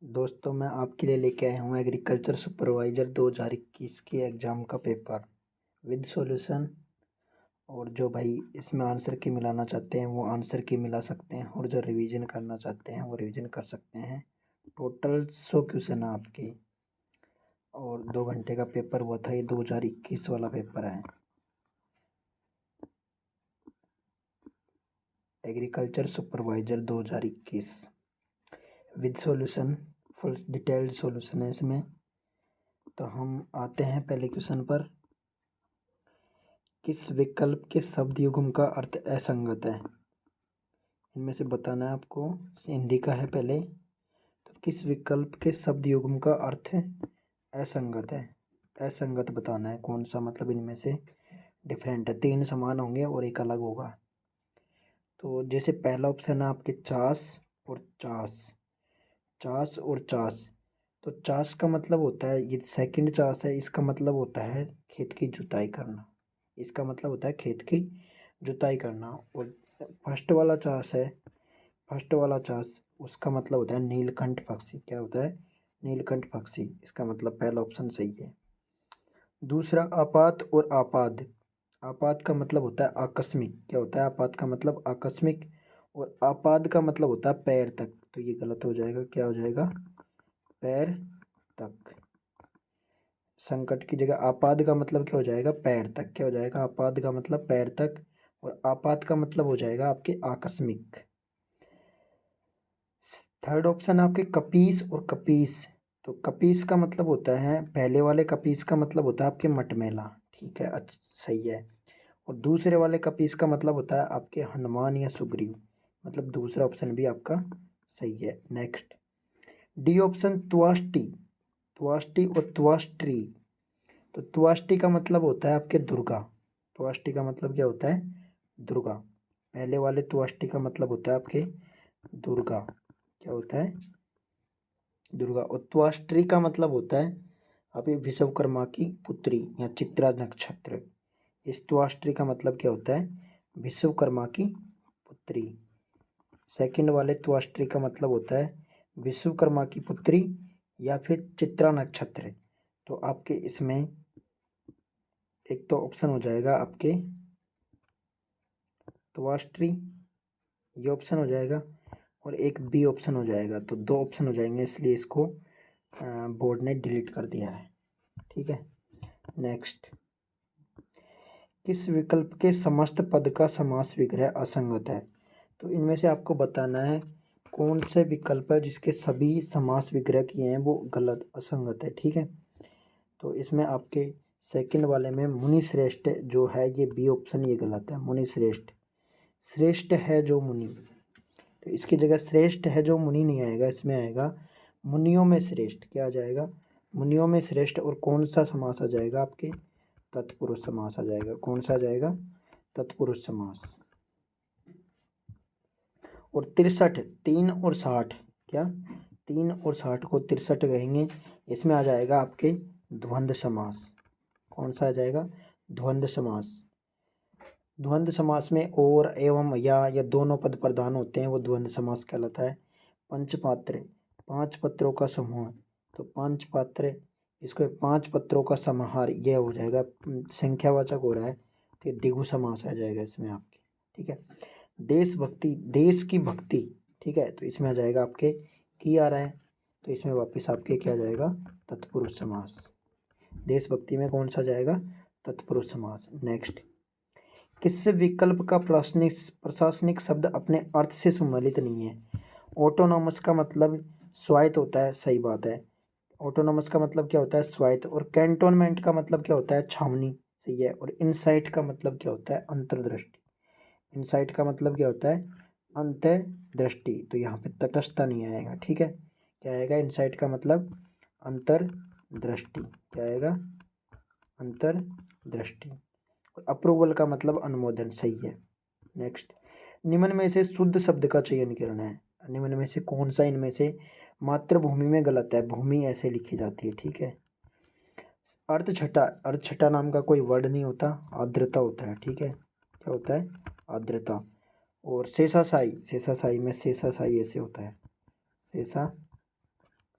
दोस्तों मैं आपके लिए लेके आया हूँ एग्रीकल्चर सुपरवाइज़र 2021 के एग्ज़ाम का पेपर विद सॉल्यूशन। और जो भाई इसमें आंसर की मिलाना चाहते हैं वो आंसर की मिला सकते हैं, और जो रिवीजन करना चाहते हैं वो रिवीजन कर सकते हैं। टोटल 100 क्वेश्चन है आपके, और 2 घंटे का पेपर हुआ था। ये 2021 वाला पेपर है। Agriculture supervisor 2021 with solution, full detailed solution है इसमें। तो हम आते हैं पहले क्वेश्चन पर। किस विकल्प के शब्द युग्म का अर्थ असंगत है? इनमें से बताना है आपको। हिंदी का है पहले। तो किस विकल्प के शब्द युग्म का अर्थ असंगत है? असंगत बताना है कौन सा, मतलब इनमें से डिफरेंट है। 3 समान होंगे और एक अलग होगा। तो जैसे पहला ऑप्शन है आपके चास और चास, चास और चास। तो चास का मतलब होता है, ये सेकंड चास है, इसका मतलब होता है खेत की जुताई करना। इसका मतलब होता है खेत की जुताई करना। और फर्स्ट वाला चास है, फर्स्ट वाला चास, उसका मतलब होता है नीलकंठ पक्षी। क्या होता है? नीलकंठ पक्षी। इसका मतलब पहला ऑप्शन सही है। दूसरा आपात और आपाद। आपात का मतलब होता है आकस्मिक। क्या होता है? आपात का मतलब आकस्मिक। और आपाद का मतलब होता है पैर तक। तो ये गलत हो जाएगा। क्या हो जाएगा? पैर तक। संकट की जगह आपाद का मतलब क्या हो जाएगा? पैर तक। क्या हो जाएगा? आपाद का मतलब पैर तक, और आपात का मतलब हो जाएगा आपके आकस्मिक। थर्ड ऑप्शन आपके कपीस और कपीस। तो कपीस का मतलब होता है, पहले वाले कपीस का मतलब होता है आपके मटमैला। ठीक है, अच्छा सही है। और दूसरे वाले कपीस का मतलब होता है आपके हनुमान या सुग्रीव। मतलब दूसरा ऑप्शन भी आपका सही है। नेक्स्ट, डी ऑप्शन त्वाष्टी। त्वाष्टी और त्वाष्ट्री। तो त्वाष्टी का मतलब होता है आपके दुर्गा। त्वाष्टी का मतलब क्या होता है? दुर्गा। पहले वाले त्वाष्टी का मतलब होता है आपके दुर्गा। क्या होता है? दुर्गा। और त्वाष्ट्री का मतलब होता है अभी विश्वकर्मा की पुत्री या चित्रा नक्षत्र। इस त्वाष्ट्री का मतलब क्या होता है? विश्वकर्मा की पुत्री। सेकंड वाले त्वाष्ट्री का मतलब होता है विश्वकर्मा की पुत्री या फिर चित्रा नक्षत्र। तो आपके इसमें एक तो ऑप्शन हो जाएगा आपके त्वाष्ट्री, ये ऑप्शन हो जाएगा, और एक बी ऑप्शन हो जाएगा। तो 2 ऑप्शन हो जाएंगे, इसलिए इसको बोर्ड ने डिलीट कर दिया है। ठीक है। नेक्स्ट, किस विकल्प के समस्त पद का समास विग्रह असंगत है? तो इनमें से आपको बताना है कौन से विकल्प है जिसके सभी समास विग्रह किए हैं वो गलत, असंगत है। ठीक है। तो इसमें आपके सेकंड वाले में मुनि श्रेष्ठ जो है, ये बी ऑप्शन ये गलत है। मुनि श्रेष्ठ, श्रेष्ठ है जो मुनि। तो इसकी जगह श्रेष्ठ है जो मुनि नहीं आएगा, इसमें आएगा मुनियों में श्रेष्ठ। क्या आ जाएगा? मुनियों में श्रेष्ठ। और कौन सा समास आ जाएगा आपके? तत्पुरुष समास आ जाएगा। कौन सा आ जाएगा? तत्पुरुष समास। और 63, 3 और 60, क्या 3 और 60 को 63 कहेंगे। इसमें आ जाएगा आपके द्वंद्व समास। कौन सा आ जाएगा? द्वंद्व समास। द्वंद्व समास में और एवं या दोनों पद प्रधान होते हैं, वो द्वंद्व समास कहलाता है। पंचपात्र, 5 पत्रों का समूह। तो 5 पात्र, इसको 5 पत्रों का समाहार, यह हो जाएगा। संख्यावाचक हो रहा है तो ये द्विगु समास आ जाएगा इसमें आपके। ठीक है। देशभक्ति, देश की भक्ति। ठीक है, तो इसमें आ जाएगा आपके की आ रहा है, तो इसमें वापस आपके क्या आ जाएगा? तत्पुरुष समास। देशभक्ति में कौन सा जाएगा? तत्पुरुष समास। नेक्स्ट, किस विकल्प का प्रशासनिक शब्द अपने अर्थ से सम्मिलित नहीं है? ऑटोनॉमस का मतलब स्वायत्त होता है, सही बात है। ऑटोनॉमस का मतलब क्या होता है? स्वायत्त। और कैंटोनमेंट का मतलब क्या होता है? छावनी, सही है। और इनसाइट का मतलब क्या होता है? अंतर्दृष्टि। इनसाइट का मतलब क्या होता है? अंतर्दृष्टि। तो यहाँ पे तटस्थता नहीं आएगा। ठीक है। क्या आएगा? इनसाइट का मतलब अंतर्दृष्टि। क्या आएगा? अंतर्दृष्टि। और अप्रूवल का मतलब अनुमोदन, सही है। नेक्स्ट, निम्न में से शुद्ध शब्द का चयन करना है। निम्न में से कौन सा इनमें से मातृभूमि में गलत है? भूमि ऐसे लिखी जाती है। ठीक है। अर्थ छटा, अर्थ छटा नाम का कोई वर्ड नहीं होता, आर्द्रता होता है। ठीक है। क्या होता है? आर्द्रता। और शेषाशायी, शेषाशायी में शेषाशायी ऐसे होता है, शेषाशायी।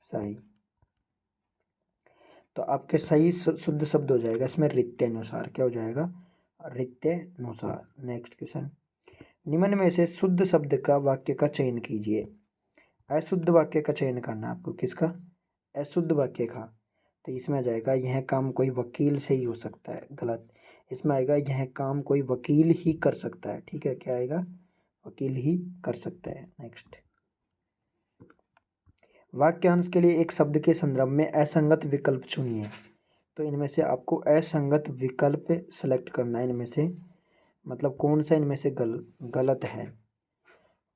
सही। तो आपके सही शुद्ध शब्द हो जाएगा इसमें रीत्यनुसार। क्या हो जाएगा? रीत्यनुसार। नेक्स्ट क्वेश्चन, निम्न में से शुद्ध शब्द का वाक्य का चयन कीजिए। अशुद्ध वाक्य का चयन करना है आपको। किसका? अशुद्ध वाक्य का। तो इसमें आ जाएगा यह काम कोई वकील से ही हो सकता है। गलत। इसमें आएगा यह काम कोई वकील ही कर सकता है। ठीक है, क्या आएगा? वकील ही कर सकता है। नेक्स्ट, वाक्यांश के लिए एक शब्द के संदर्भ में असंगत विकल्प चुनिए। तो इनमें से आपको असंगत विकल्प सेलेक्ट करना है। इनमें से मतलब कौन सा इनमें से गलत है।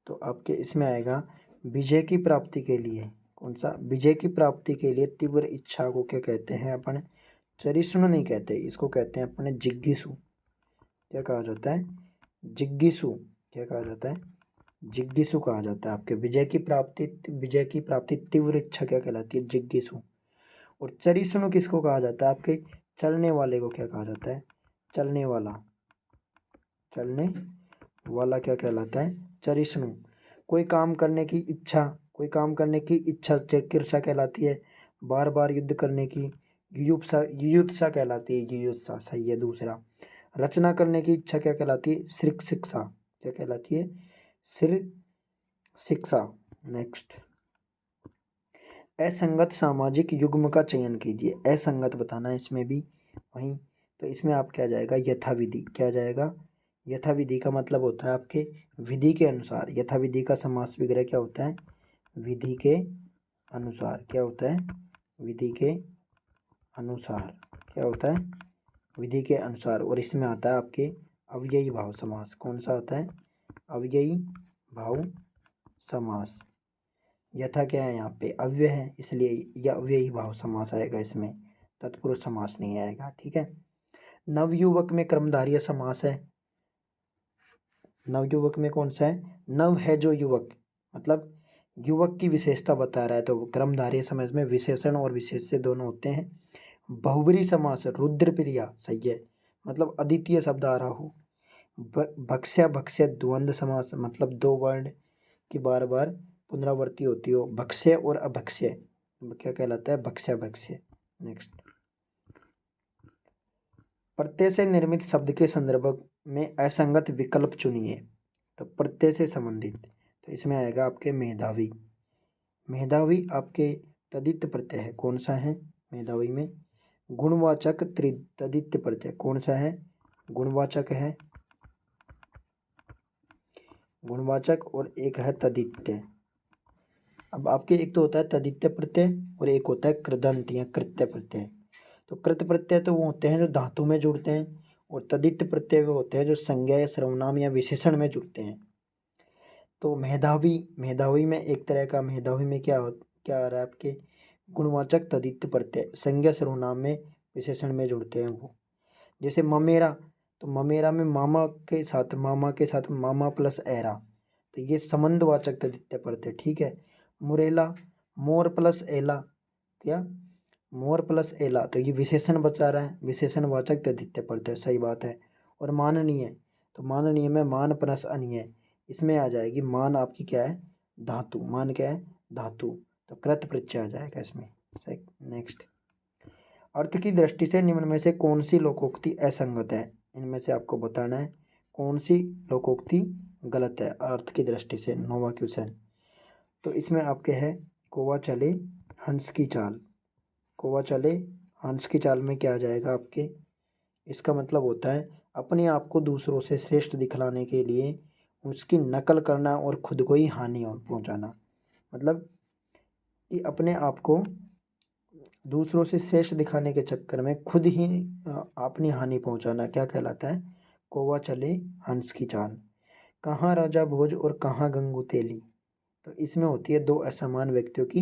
तो आपके इसमें आएगा विजय की प्राप्ति के लिए। कौन सा? विजय की प्राप्ति के लिए तीव्र इच्छा को क्या कहते हैं अपन? चरिष्णु नहीं कहते, इसको कहते हैं अपने जिज्ञासु। क्या कहा जाता है? जिज्ञासु। क्या कहा जाता है? जिज्ञासु कहा जाता है। आपके विजय की प्राप्ति तीव्र इच्छा क्या कहलाती है? जिज्ञासु। और चरिष्णु किसको कहा जाता है? आपके चलने वाले को क्या कहा जाता है? चलने वाला। चलने वाला क्या कहलाता है? चरिष्णु। कोई काम करने की इच्छा चिकित्सा कहलाती है। बार बार युद्ध करने की युयुत्सा कहलाती है। युयुत्सा सही है। दूसरा, रचना करने की इच्छा क्या कहलाती है? शिक्षा। क्या कहलाती है? शिक्षा। नेक्स्ट, असंगत सामाजिक युग्म का चयन कीजिए। असंगत बताना है इसमें भी वहीं। तो इसमें आप क्या जाएगा? यथाविधि। क्या जाएगा? यथाविधि का मतलब होता है आपके विधि के अनुसार। यथाविधि का समास विग्रह क्या होता है? विधि के अनुसार। क्या होता है? विधि के अनुसार। क्या होता है? विधि के अनुसार। और इसमें आता है आपके अव्ययी भाव समास। कौन सा आता है? अव्ययी भाव समास। यथा क्या है? यहाँ पे अव्यय है, इसलिए यह अव्ययी भाव समास आएगा इसमें। तत्पुरुष समास नहीं आएगा। ठीक है। नवयुवक में कर्मधारय समास है। नवयुवक में कौन सा है? नव है जो युवक, मतलब युवक की विशेषता बता रहा है। तो कर्मधारय समास में विशेषण और विशेष्य दोनों होते हैं। बहुब्री समास रुद्रप्रिया सही है, मतलब अद्वितीय शब्द आ रहा हो। भक्ष्य भक्ष्य द्वंद्व समास, मतलब दो वर्ण की बार बार पुनरावृत्ति होती हो। भक्ष्य और अभक्ष्य क्या कहलाता है? भक्ष्य भक्ष्य। नेक्स्ट, प्रत्यय से निर्मित शब्द के संदर्भ में असंगत विकल्प चुनिए। तो प्रत्यय से संबंधित, तो इसमें आएगा आपके मेधावी। मेधावी आपके तदित प्रत्यय है। कौन सा है मेधावी में? गुणवाचक तदित प्रत्यय। कौन सा है? गुणवाचक है। गुणवाचक और एक है तदित्य। अब आपके एक तो होता है तदित्य प्रत्यय और एक होता है कृदंत या कृत्य प्रत्यय। तो कृत प्रत्यय तो वो होते हैं जो धातु में जुड़ते हैं, और तदित्य प्रत्यय वो होते हैं जो संज्ञा या सर्वनाम या विशेषण में जुड़ते हैं। तो मेधावी में एक तरह का मेधावी में क्या आ रहा है आपके? गुणवाचक तदित्य प्रत्यय संज्ञा सर्वनाम में विशेषण में जुड़ते हैं वो। जैसे ममेरा, तो ममेरा में मामा के साथ मामा प्लस एरा, तो ये संबंधवाचक तदित्य प्रत्यय। ठीक है। मुरेला, मोर प्लस एला। क्या? मोर प्लस एला, तो ये विशेषण बचा रहा है, विशेषणवाचक तद्धित प्रत्यय। सही बात है। और माननीय, तो माननीय में मान प्लस अनीय, इसमें आ जाएगी मान आपकी क्या है? धातु। मान क्या है? धातु। तो कृत प्रत्यय आ जाएगा इसमें। नेक्स्ट, अर्थ की दृष्टि से निम्न में से कौन सी लोकोक्ति असंगत है? इनमें से आपको बताना है कौन सी लोकोक्ति गलत है अर्थ की दृष्टि से। नोवा क्वेश्चन। तो इसमें आपके है कौवा चले हंस की चाल। कौवा चले हंस की चाल में क्या आ जाएगा आपके? इसका मतलब होता है अपने आप को दूसरों से श्रेष्ठ दिखलाने के लिए उसकी नकल करना और खुद को ही हानि पहुंचाना। मतलब कि अपने आप को दूसरों से श्रेष्ठ दिखाने के चक्कर में खुद ही अपनी हानि पहुंचाना क्या कहलाता है? कौवा चले हंस की चाल। कहाँ राजा भोज और कहाँ गंगू तेली, तो इसमें होती है दो असमान व्यक्तियों की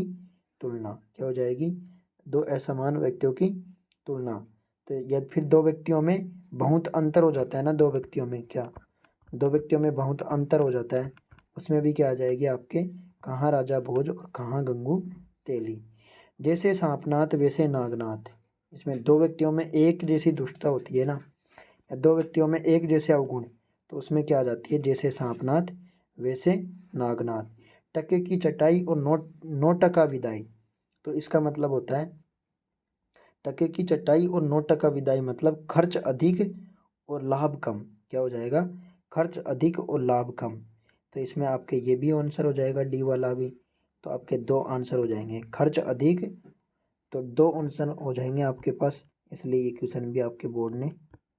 तुलना। क्या हो जाएगी? दो असमान व्यक्तियों की तुलना। तो यदि फिर दो व्यक्तियों में बहुत अंतर हो जाता है ना, दो व्यक्तियों में क्या? दो व्यक्तियों में बहुत अंतर हो जाता है, उसमें भी क्या आ जाएगी आपके? कहाँ राजा भोज और कहाँ गंगू तेली। जैसे सांपनाथ वैसे नागनाथ, इसमें दो व्यक्तियों में एक जैसी दुष्टता होती है ना, या दो व्यक्तियों में एक जैसे अवगुण, तो उसमें क्या आ जाती है? जैसे सांपनाथ वैसे नागनाथ। टके की चटाई और नोट टका विदाई, तो इसका मतलब होता है टके की चटाई और 9% विदाई, मतलब खर्च अधिक और लाभ कम। क्या हो जाएगा? खर्च अधिक और लाभ कम। तो इसमें आपके ये भी आंसर हो जाएगा, डी वाला भी। तो आपके 2 आंसर हो जाएंगे, खर्च अधिक, तो 2 आंसर हो जाएंगे आपके पास, इसलिए ये क्वेश्चन भी आपके बोर्ड ने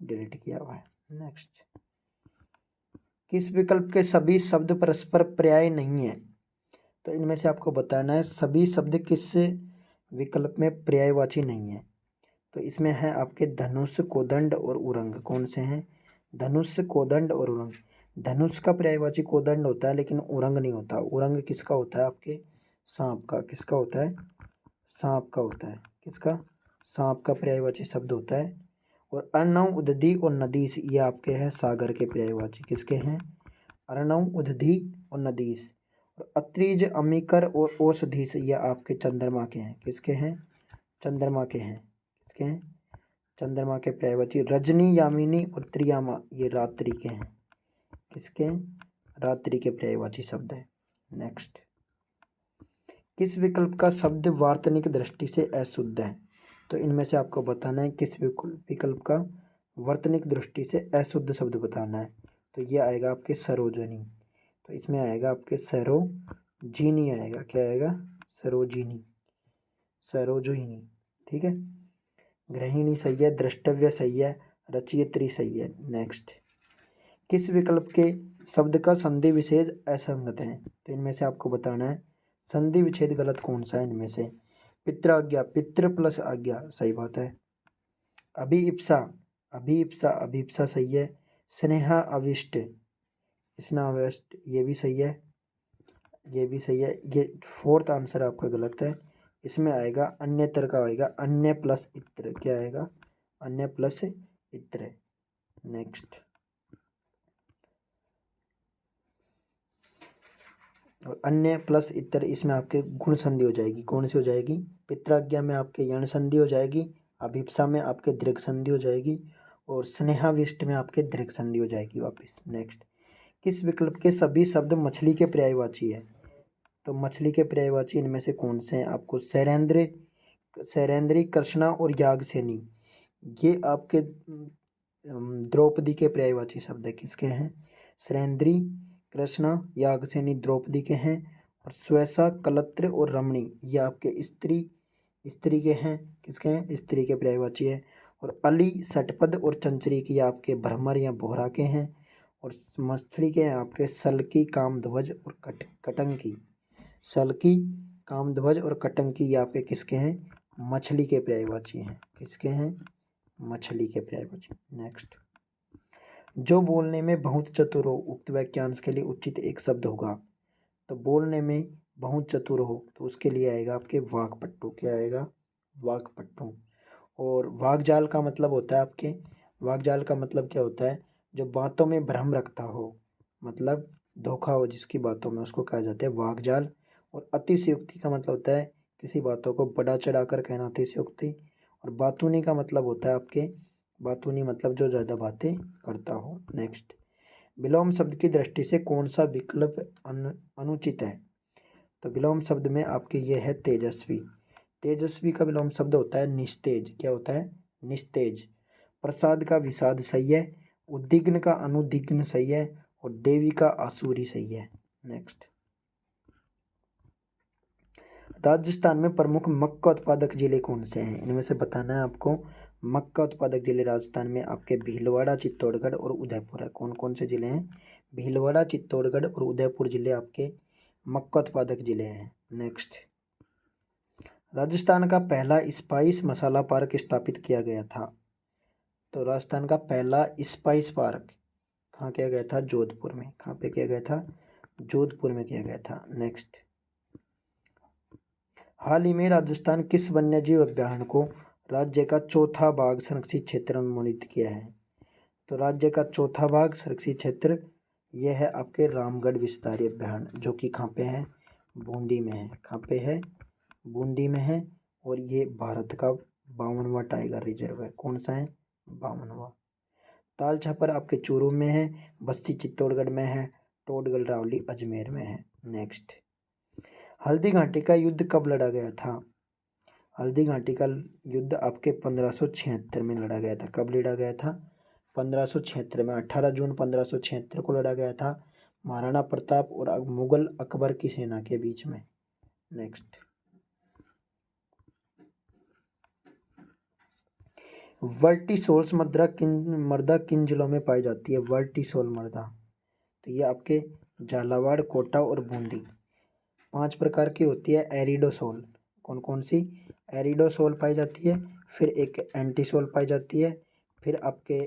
डिलीट किया हुआ है। नेक्स्ट, किस विकल्प के सभी शब्द परस्पर पर्याय नहीं है? तो इनमें से आपको बताना है सभी शब्द किस विकल्प में पर्यायवाची नहीं है। तो इसमें है आपके धनुष, कोदंड और उरंग। कौन से हैं? धनुष, कोदंड और उरंग। धनुष का पर्यायवाची कोदंड होता है, लेकिन उरंग नहीं होता। उरंग किसका होता है? आपके सांप का। किसका होता है? सांप का होता है। किसका? सांप का पर्यायवाची शब्द होता है। और अर्णव, उदधि और नदीस ये आपके हैं सागर के पर्यायवाची। किसके हैं? अर्णव, उदधि और नदीस। और अत्रिज, अमीकर और औषधीस ये आपके चंद्रमा के हैं। किसके हैं? चंद्रमा के हैं। किसके हैं? चंद्रमा के पर्यायवाची। रजनी, यामिनी और त्रियामा ये रात्रि के हैं। किसके हैं? रात्रि के पर्यायवाची शब्द है। नेक्स्ट, किस विकल्प का शब्द वार्तनिक दृष्टि से अशुद्ध है? तो इनमें से आपको बताना है किस विकल्प का वर्तनिक दृष्टि से अशुद्ध शब्द बताना है। तो ये आएगा आपके सरोजनी। तो इसमें आएगा आपके सरोजिनी आएगा। क्या आएगा? सरोजिनी, सरोजिनी। ठीक है। गृहिणी सही है, द्रष्टव्य सही है, रचयित्री सही है। नेक्स्ट, किस विकल्प के शब्द का संधि विच्छेद असंगत है? तो इनमें से आपको बताना है संधि विच्छेद गलत कौन सा है इनमें से। पित्राज्ञा, पितृ प्लस आज्ञा सही बात है। अभिइप्सा, अभिइप्सा, अभिप्सा सही है। स्नेहा, अविष्ट, स्नाविष्ट ये भी सही है। ये भी सही है। ये 4th आंसर आपका गलत है। इसमें आएगा अन्यतर का आएगा अन्य प्लस इत्र। क्या आएगा? अन्य प्लस इत्र। नेक्स्ट, और अन्य प्लस इतर इसमें आपके गुण संधि हो जाएगी। कौन सी हो जाएगी? पित्राज्ञा में आपके यण संधि हो जाएगी, अभिप्सा में आपके दीर्घ संधि हो जाएगी, और स्नेहाविष्ट में आपके दीर्घ संधि हो जाएगी वापस। नेक्स्ट, किस विकल्प के सभी शब्द मछली के पर्यायवाची है? तो मछली के पर्यायवाची इनमें से कौन से हैं? आपको शैरेंद्र, शैरेंद्री, कृष्णा और यागसेनी ये आपके द्रौपदी के पर्यायवाची शब्द है। किसके हैं? शैरेंद्री, कृष्णा, यागसेनी द्रौपदी के हैं। और स्वेसा, कलत्र और रमणी ये आपके स्त्री, स्त्री के हैं। किसके हैं? स्त्री के पर्यायवाची है। और अली, षटपद और चंचरी की आपके भ्रमर या बोहरा के हैं। और मछली के हैं आपके सलकी, कामध्वज और कटंकी। सलकी, कामध्वज और कटंकी ये आपके किसके हैं? मछली के पर्यायवाची हैं। किसके हैं? मछली के पर्यायवाची। नेक्स्ट, जो बोलने में बहुत चतुर हो उक्त वाक्यांश के लिए उचित एक शब्द होगा। तो बोलने में बहुत चतुर हो तो उसके लिए आएगा आपके वाक्पटु। क्या आएगा? वाक्पटु। और वाकजाल का मतलब होता है आपके, वाकजाल का मतलब क्या होता है? जो बातों में भ्रम रखता हो, मतलब धोखा हो जिसकी बातों में, उसको कहा जाता है वाकजाल। और अतिशयोक्ति का मतलब होता है किसी बातों को बड़ा चढ़ाकर कहना, अतिशयोक्ति। और बातूनी का मतलब होता है आपके, बातूनी मतलब जो ज़्यादा बातें करता हो। नेक्स्ट, विलोम शब्द की दृष्टि से कौन सा विकल्प अनुचित है? तो विलोम शब्द में आपके ये है तेजस्वी। तेजस्वी का विलोम शब्द होता है निस्तेज। क्या होता है? निस्तेज। प्रसाद का विषाद सही है। उद्विग्न का अनुद्विग्न सही है। और देवी का आसुरी सही है। नेक्स्ट, राजस्थान में प्रमुख मक्का उत्पादक जिले कौन से हैं? इनमें से बताना है आपको। मक्का उत्पादक जिले राजस्थान में आपके भीलवाड़ा, चित्तौड़गढ़ और उदयपुर है। कौन कौन से जिले हैं? भीलवाड़ा, चित्तौड़गढ़ और उदयपुर जिले आपके मक्का उत्पादक जिले हैं। नेक्स्ट, राजस्थान का पहला स्पाइस मसाला पार्क स्थापित किया गया था। तो राजस्थान का पहला स्पाइस पार्क कहाँ किया गया था? जोधपुर में। कहाँ पे किया गया था? जोधपुर में किया गया था। नेक्स्ट, हाल ही में राजस्थान किस वन्यजीव अभ्यारण्य को राज्य का चौथा बाघ संरक्षित क्षेत्र अनुमोदित किया है? तो राज्य का चौथा बाघ संरक्षित क्षेत्र यह है आपके रामगढ़ विस्तारी अभ्यारण्य, जो कि कहाँ पे है? बूंदी में है। कहाँ पे है? बूंदी में है। और ये भारत का 52वां टाइगर रिजर्व है। कौन सा है? 52वां। ताल छापर आपके चूरू में है। बस्ती चित्तौड़गढ़ में है। टोडगढ़ रावली अजमेर में है। नेक्स्ट, हल्दी घाटी का युद्ध कब लड़ा गया था? हल्दी घाटी का युद्ध आपके 1576 में लड़ा गया था। कब लड़ा गया था? 1576 में। 18 जून 1576 को लड़ा गया था महाराणा प्रताप और मुगल अकबर की सेना के बीच में। नेक्स्ट, वर्टिसोल्स मृदा किन जिलों में पाई जाती है? वर्टिसोल मृदा, तो ये आपके झालावाड़, कोटा और बूंदी। 5 प्रकार की होती है एरिडोसोल। कौन कौन सी? एरिडोसोल पाई जाती है, फिर एक एंटीसोल पाई जाती है, फिर आपके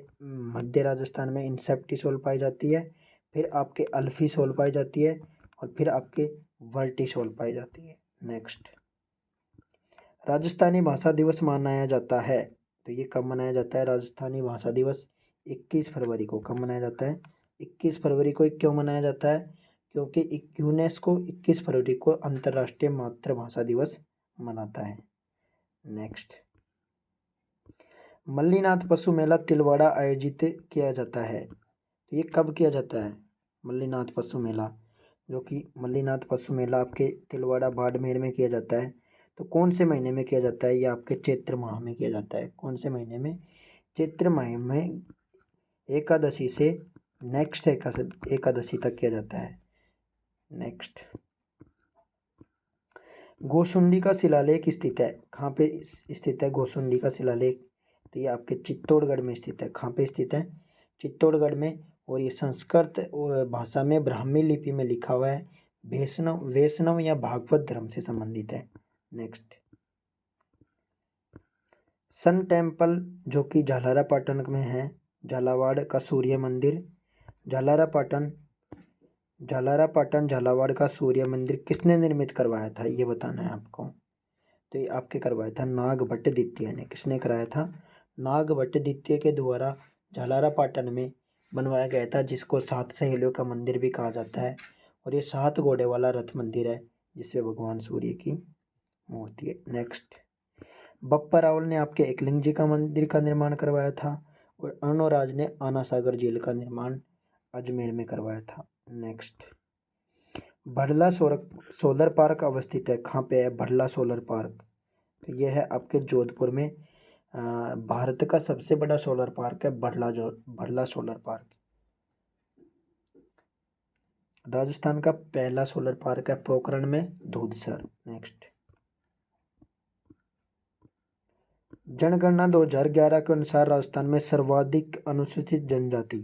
मध्य राजस्थान में इंसेप्टिसोल पाई जाती है, फिर आपके अल्फीसोल पाई जाती है, और फिर आपके वर्टिसोल पाई जाती है। नेक्स्ट, राजस्थानी भाषा दिवस मनाया जाता है, तो ये कब मनाया जाता है? राजस्थानी भाषा दिवस 21 फरवरी को। कब मनाया जाता है? 21 फरवरी को। क्यों मनाया जाता है? क्योंकि यूनेस्को 21 फरवरी को अंतर्राष्ट्रीय मातृभाषा दिवस मनाता है। नेक्स्ट, मल्लीनाथ पशु मेला तिलवाड़ा आयोजित किया जाता है, तो ये कब किया जाता है? मल्लीनाथ पशु मेला, जो कि मल्लीनाथ पशु मेला आपके तिलवाड़ा बाड़मेर में किया जाता है। तो कौन से महीने में किया जाता है? ये आपके चैत्र माह में किया जाता है। कौन से महीने में? चैत्र माह में एकादशी से नेक्स्ट एकादशी तक किया जाता है। नेक्स्ट, गोसुंडी का शिलालेख स्थित है, कहाँ पे स्थित है गोसुंडी का शिलालेख? तो ये आपके चित्तौड़गढ़ में स्थित है। कहाँ पे स्थित है? चित्तौड़गढ़ में। और ये संस्कृत और भाषा में ब्राह्मी लिपि में लिखा हुआ है। वैष्णव या भागवत धर्म से संबंधित है। नेक्स्ट, सन टेम्पल जो कि झालारा पाटन में है, झालावाड़ का सूर्य मंदिर। झालारा पाटन झालावाड़ का सूर्य मंदिर किसने निर्मित करवाया था? ये बताना है आपको। तो ये आपके करवाया था नागभट्ट द्वितीय ने। किसने कराया था? नागभट्ट द्वितीय के द्वारा झालारा पाटन में बनवाया गया था, जिसको 7 सहेलियों का मंदिर भी कहा जाता है। और ये 7 घोड़े वाला रथ मंदिर है, जिसमें भगवान सूर्य की मूर्ति है। नेक्स्ट, बप्पा रावल ने आपके एकलिंग जी का मंदिर का निर्माण करवाया था, और अर्णोराज ने आना सागर झील का निर्माण अजमेर में करवाया था। नेक्स्ट, भड़ला सोलर पार्क अवस्थित है, कहाँ पे है भड़ला सोलर पार्क? तो यह है आपके जोधपुर में। भारत का सबसे बड़ा सोलर पार्क है भड़ला सोलर पार्क। राजस्थान का पहला सोलर पार्क है पोखरण में धूधसर। नेक्स्ट, जनगणना 2011 के अनुसार राजस्थान में सर्वाधिक अनुसूचित जनजाति,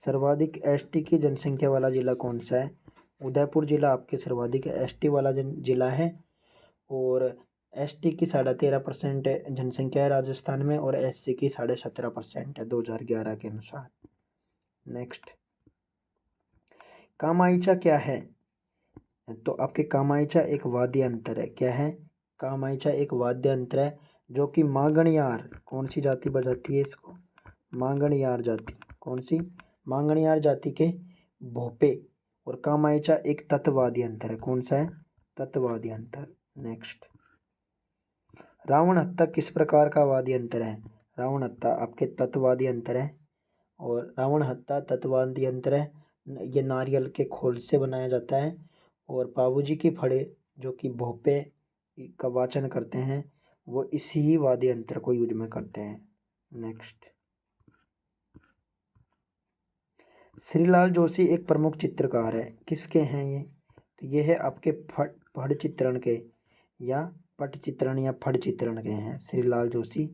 सर्वाधिक एसटी की जनसंख्या वाला जिला कौन सा है? उदयपुर जिला आपके सर्वाधिक एसटी वाला जिला है, और एसटी की 13.5% जनसंख्या है राजस्थान में, और एससी की 17.5% है 2011 के अनुसार। नेक्स्ट, कामायचा क्या है? तो आपके कामायचा एक वाद्य यंत्र है। क्या है? कामायचा एक वाद्य यंत्र है, जो कि मांगणियार, कौन सी जाति बजाती है इसको? मांगणियार जाति। कौन सी? मांगणियार जाति के भोपे। और कामायचा एक तत्वाद्य यंत्र है। कौन सा है? तत्वाद्य यंत्र। नेक्स्ट, रावण हत्ता किस प्रकार का वाद्य यंत्र है? रावण हत्ता आपके तत्वाद्य यंत्र है, और रावण हत्ता तत्वाद्य यंत्र है। ये नारियल के खोल से बनाया जाता है, और बाबूजी की फड़े जो कि भोपे का वाचन करते हैं, वो इसी वाद्य यंत्र को यूज में करते हैं। नेक्स्ट, श्रीलाल जोशी एक प्रमुख चित्रकार है, किसके हैं ये? तो ये है आपके फड़ चित्रण के, या पट चित्रण या फड़ चित्रण के हैं श्रीलाल जोशी।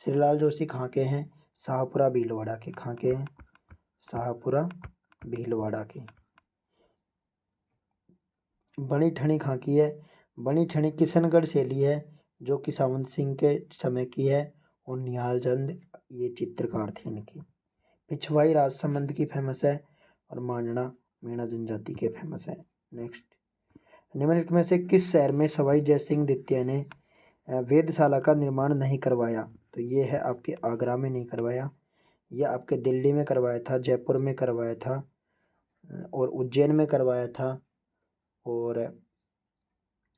श्रीलाल जोशी कहाँ के हैं? शाहपुरा भीलवाड़ा के। कहाँ के हैं? शाहपुरा भीलवाड़ा के। बनी ठनी कहाँ की है? बनी ठनी किशनगढ़ से ली है, जो कि सावंत सिंह के समय की है, और निहाल चंद ये चित्रकार थे इनकी। पिछवाई राजसमंद की फेमस है, और मांडना मीणा जनजाति के फेमस है। नेक्स्ट, निम्नलिखित में से किस शहर में सवाई जयसिंह द्वितीय ने वेधशाला का निर्माण नहीं करवाया? तो ये है आपके आगरा में नहीं करवाया, यह आपके दिल्ली में करवाया था, जयपुर में करवाया था, और उज्जैन में करवाया था, और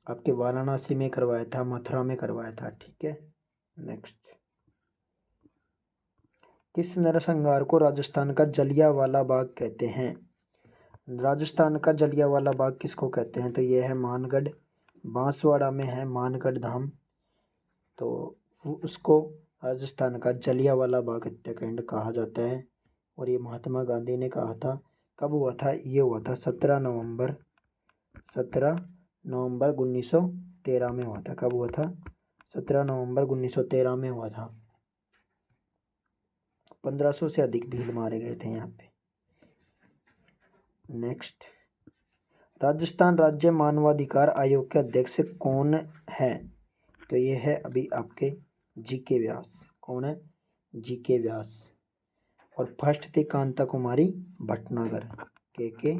आपके वाराणसी में करवाया था, मथुरा में करवाया था। ठीक है। नेक्स्ट, किस नरसंहार को राजस्थान का जलियांवाला बाग कहते हैं? राजस्थान का जलियांवाला बाग किसको कहते हैं? तो ये है मानगढ़, बांसवाड़ा में है मानगढ़ धाम। तो उसको राजस्थान का जलियांवाला बाग हत्याकांड कहा जाता है। और ये महात्मा गांधी ने कहा था। कब हुआ था? ये हुआ था 17 नवंबर 1913 में हुआ था। कब हुआ था? 17 नवंबर 1913 में हुआ था। 1500 से अधिक भील मारे गए थे यहाँ पे। नेक्स्ट, राजस्थान राज्य मानवाधिकार आयोग के अध्यक्ष कौन है? तो ये है अभी आपके जीके व्यास। कौन है? जीके व्यास। और फर्स्ट थी कांता कुमारी भटनागर, के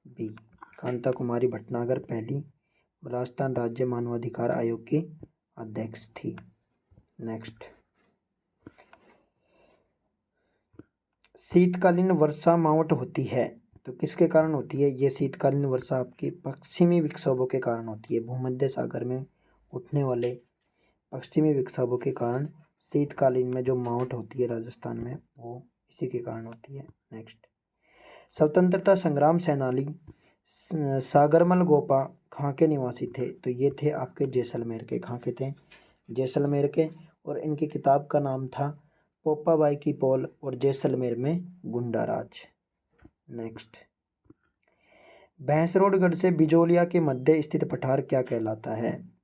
बी। कांता कुमारी भटनागर पहली राजस्थान राज्य मानवाधिकार आयोग की अध्यक्ष थी। नेक्स्ट, शीतकालीन वर्षा मावट होती है तो किसके कारण होती है? ये शीतकालीन वर्षा आपकी पश्चिमी विक्षोभों के कारण होती है। भूमध्य सागर में उठने वाले पश्चिमी विक्षोभों के कारण शीतकालीन में जो मावट होती है राजस्थान में, वो इसी के कारण होती है। नेक्स्ट, स्वतंत्रता संग्राम सेनानी सागरमल गोपा कहाँ के निवासी थे? तो ये थे आपके जैसलमेर के। कहाँ के थे? जैसलमेर के। और इनकी किताब का नाम था पोपाबाई की पोल और जैसलमेर में गुंडाराज। नेक्स्ट, भैंसरोडगढ़ से बिजोलिया के मध्य स्थित पठार क्या कहलाता है?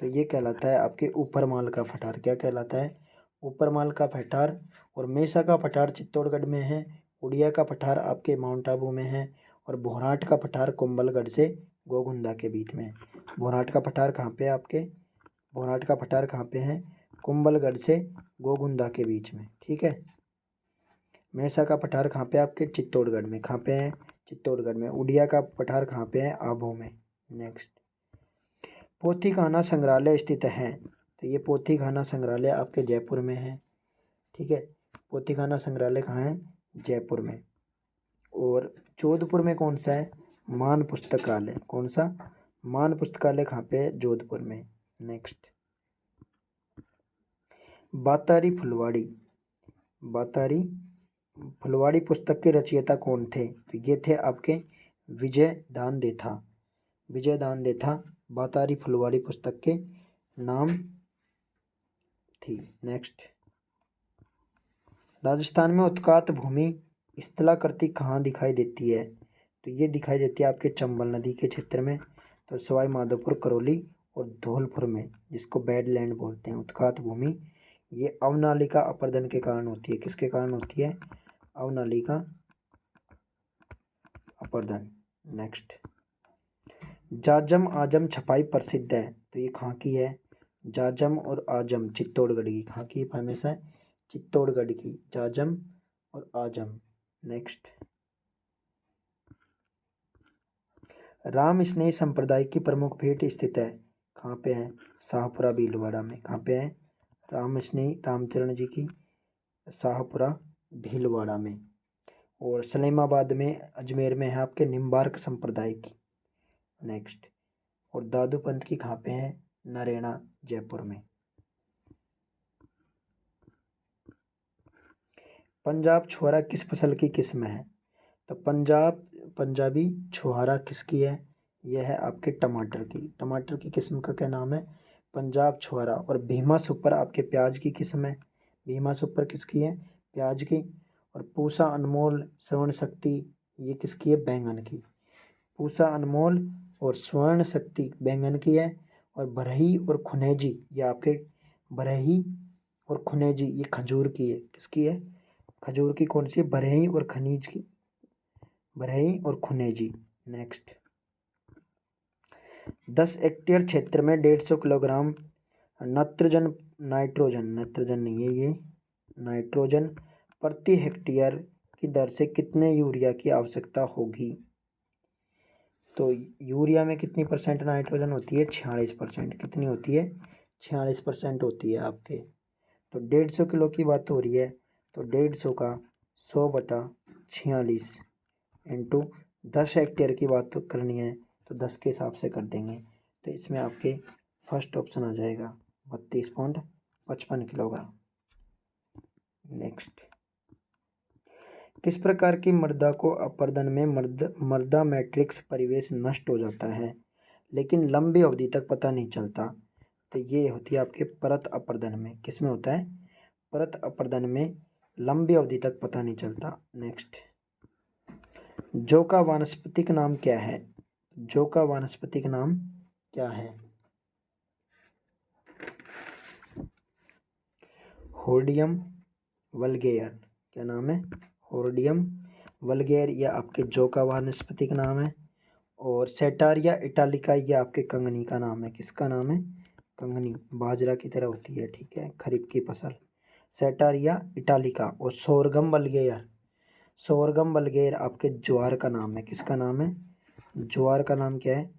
तो ये कहलाता है आपके ऊपरमाल का पठार। क्या कहलाता है? ऊपरमाल का पठार। और मेसा का पठार चित्तौड़गढ़ में है। उड़िया का पठार आपके माउंट आबू में है। और भोराट का पठार कुंभलगढ़ से गोगुंदा के बीच में है। भोराट का पठार कहाँ पे है आपके? भोराट का पठार कहाँ पे है? कुंभलगढ़ से गोगुंदा के बीच में। ठीक है। मेसा का पठार कहाँ पे? आपके चित्तौड़गढ़ में। कहाँ पे है? चित्तौड़गढ़ में। उड़िया का पठार कहाँ पे है? आबू में। नेक्स्ट, पोथीखाना संग्रहालय स्थित है। तो ये पोथीखाना संग्रहालय आपके जयपुर में है। ठीक है। पोथीखाना संग्रहालय कहाँ है? जयपुर में। और जोधपुर में कौन सा है? मान पुस्तकालय। कौन सा? मान पुस्तकालय कहाँ पे है? जोधपुर में। नेक्स्ट, बातारी फुलवाड़ी। बातारी फुलवाड़ी पुस्तक के रचयिता कौन थे? तो ये थे आपके विजय दानदेथा। विजय दानदेथा बातारी फुलवाड़ी पुस्तक के नाम थी। नेक्स्ट, राजस्थान में उत्कात भूमि स्थलाकृति कहाँ दिखाई देती है? तो ये दिखाई देती है आपके चंबल नदी के क्षेत्र में। तो सवाई माधोपुर, करौली और धौलपुर में, जिसको बैडलैंड बोलते हैं। उत्कात भूमि ये अवनालिका अपर्दन के कारण होती है। किसके कारण होती है? अवनालिका अपर्दन। नेक्स्ट, जाजम आजम छपाई प्रसिद्ध है। तो ये कहाँ की है? जाजम और आजम चित्तौड़गढ़ की। कहाँ की फेमस है? चित्तौड़गढ़ की। जाजम और आजम। नेक्स्ट, राम स्नेही संप्रदाय की प्रमुख भेंट स्थित है। कहाँ पे है? शाहपुरा भीलवाड़ा में। कहाँ पे है? राम स्नेही रामचरण जी की शाहपुरा भीलवाड़ा में। और सलेमाबाद में अजमेर में है आपके निम्बार्क संप्रदाय की। नेक्स्ट, और दादू पंथ की कहाँ पे है? नरेना जयपुर में। पंजाब छुआरा किस फसल की किस्म है? तो पंजाबी छुआरा किसकी है? यह है आपके टमाटर की। टमाटर की किस्म का क्या नाम है? पंजाब छुआरा। और भीमा सुपर आपके प्याज की किस्म है। भीमा सुपर किसकी है? प्याज की। और पूसा अनमोल स्वर्ण शक्ति ये किसकी है? बैंगन की। पूसा अनमोल और स्वर्ण शक्ति बैंगन की है। और बरही और खुनेजी ये आपके बरही और खुनेजी ये खजूर की है। किसकी है? खजूर की। कौन सी? बरही और खनिज की। बरही और खुनेजी। नेक्स्ट, 10 हेक्टेयर क्षेत्र में 150 किलोग्राम नाइट्रोजन नहीं है ये, नाइट्रोजन प्रति हेक्टेयर की दर से कितने यूरिया की आवश्यकता होगी? तो यूरिया में कितनी परसेंट नाइट्रोजन होती है? 46%। कितनी होती है? 46% होती है आपके। तो 150 किलो की बात हो रही है। तो 150 का 100/46 इंटू 10 हेक्टेयर की बात तो करनी है तो 10 के हिसाब से कर देंगे। तो इसमें आपके फर्स्ट ऑप्शन आ जाएगा 32.55 किलोग्राम। नेक्स्ट, किस प्रकार की मृदा को अपर्दन में मृदा मैट्रिक्स परिवेश नष्ट हो जाता है लेकिन लंबी अवधि तक पता नहीं चलता? तो ये होती है आपके परत अपर्दन में। किस में होता है? परत अपर्दन में लंबी अवधि तक पता नहीं चलता। नेक्स्ट, जौ का वानस्पतिक नाम क्या है? जौ का वानस्पतिक नाम क्या है? होर्डियम वल्गेयर। क्या नाम है? होर्डियम वल्गेयर, यह आपके जौ का वानस्पतिक नाम है। और सेटारिया इटालिका, यह आपके कंगनी का नाम है। किसका नाम है? कंगनी, बाजरा की तरह होती है, ठीक है, खरीफ की फसल। सेटारिया इटालिका। और सोरगम वल्गेयर, सोरगम वल्गेयर आपके ज्वार का नाम है। किसका नाम है? ज्वार का नाम क्या है?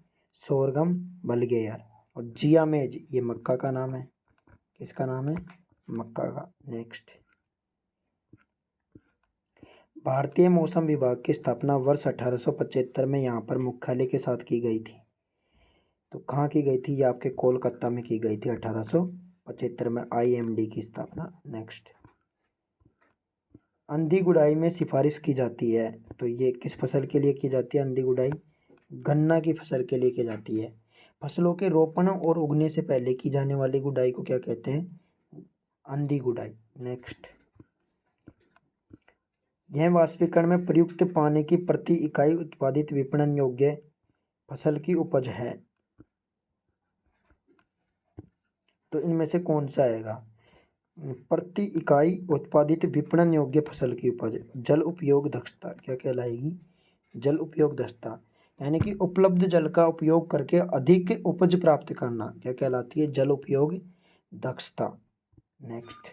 सोरगम वल्गेयर। और जियामेज, ये मक्का का नाम है। किसका नाम है? मक्का का। नेक्स्ट, भारतीय मौसम विभाग की स्थापना वर्ष 1875 में यहाँ पर मुख्यालय के साथ की गई थी। तो कहाँ की गई थी? ये आपके कोलकाता में की गई थी 1875 में, IMD की स्थापना। नेक्स्ट, अंधी गुड़ाई में सिफारिश की जाती है। तो ये किस फसल के लिए की जाती है अंधी गुड़ाई? गन्ना की फसल के लिए की जाती है। फसलों के रोपण और उगने से पहले की जाने वाली गुड़ाई को क्या कहते हैं? अंधी गुड़ाई। नेक्स्ट, यह वाष्पीकरण में प्रयुक्त पानी की प्रति इकाई उत्पादित विपणन योग्य फसल की उपज है। तो इनमें से कौन सा आएगा? प्रति इकाई उत्पादित विपणन योग्य फसल की उपज। जल उपयोग दक्षता क्या कहलाएगी? जल उपयोग दक्षता, यानी कि उपलब्ध जल का उपयोग करके अधिक उपज प्राप्त करना, क्या कहलाती है? जल उपयोग दक्षता। नेक्स्ट,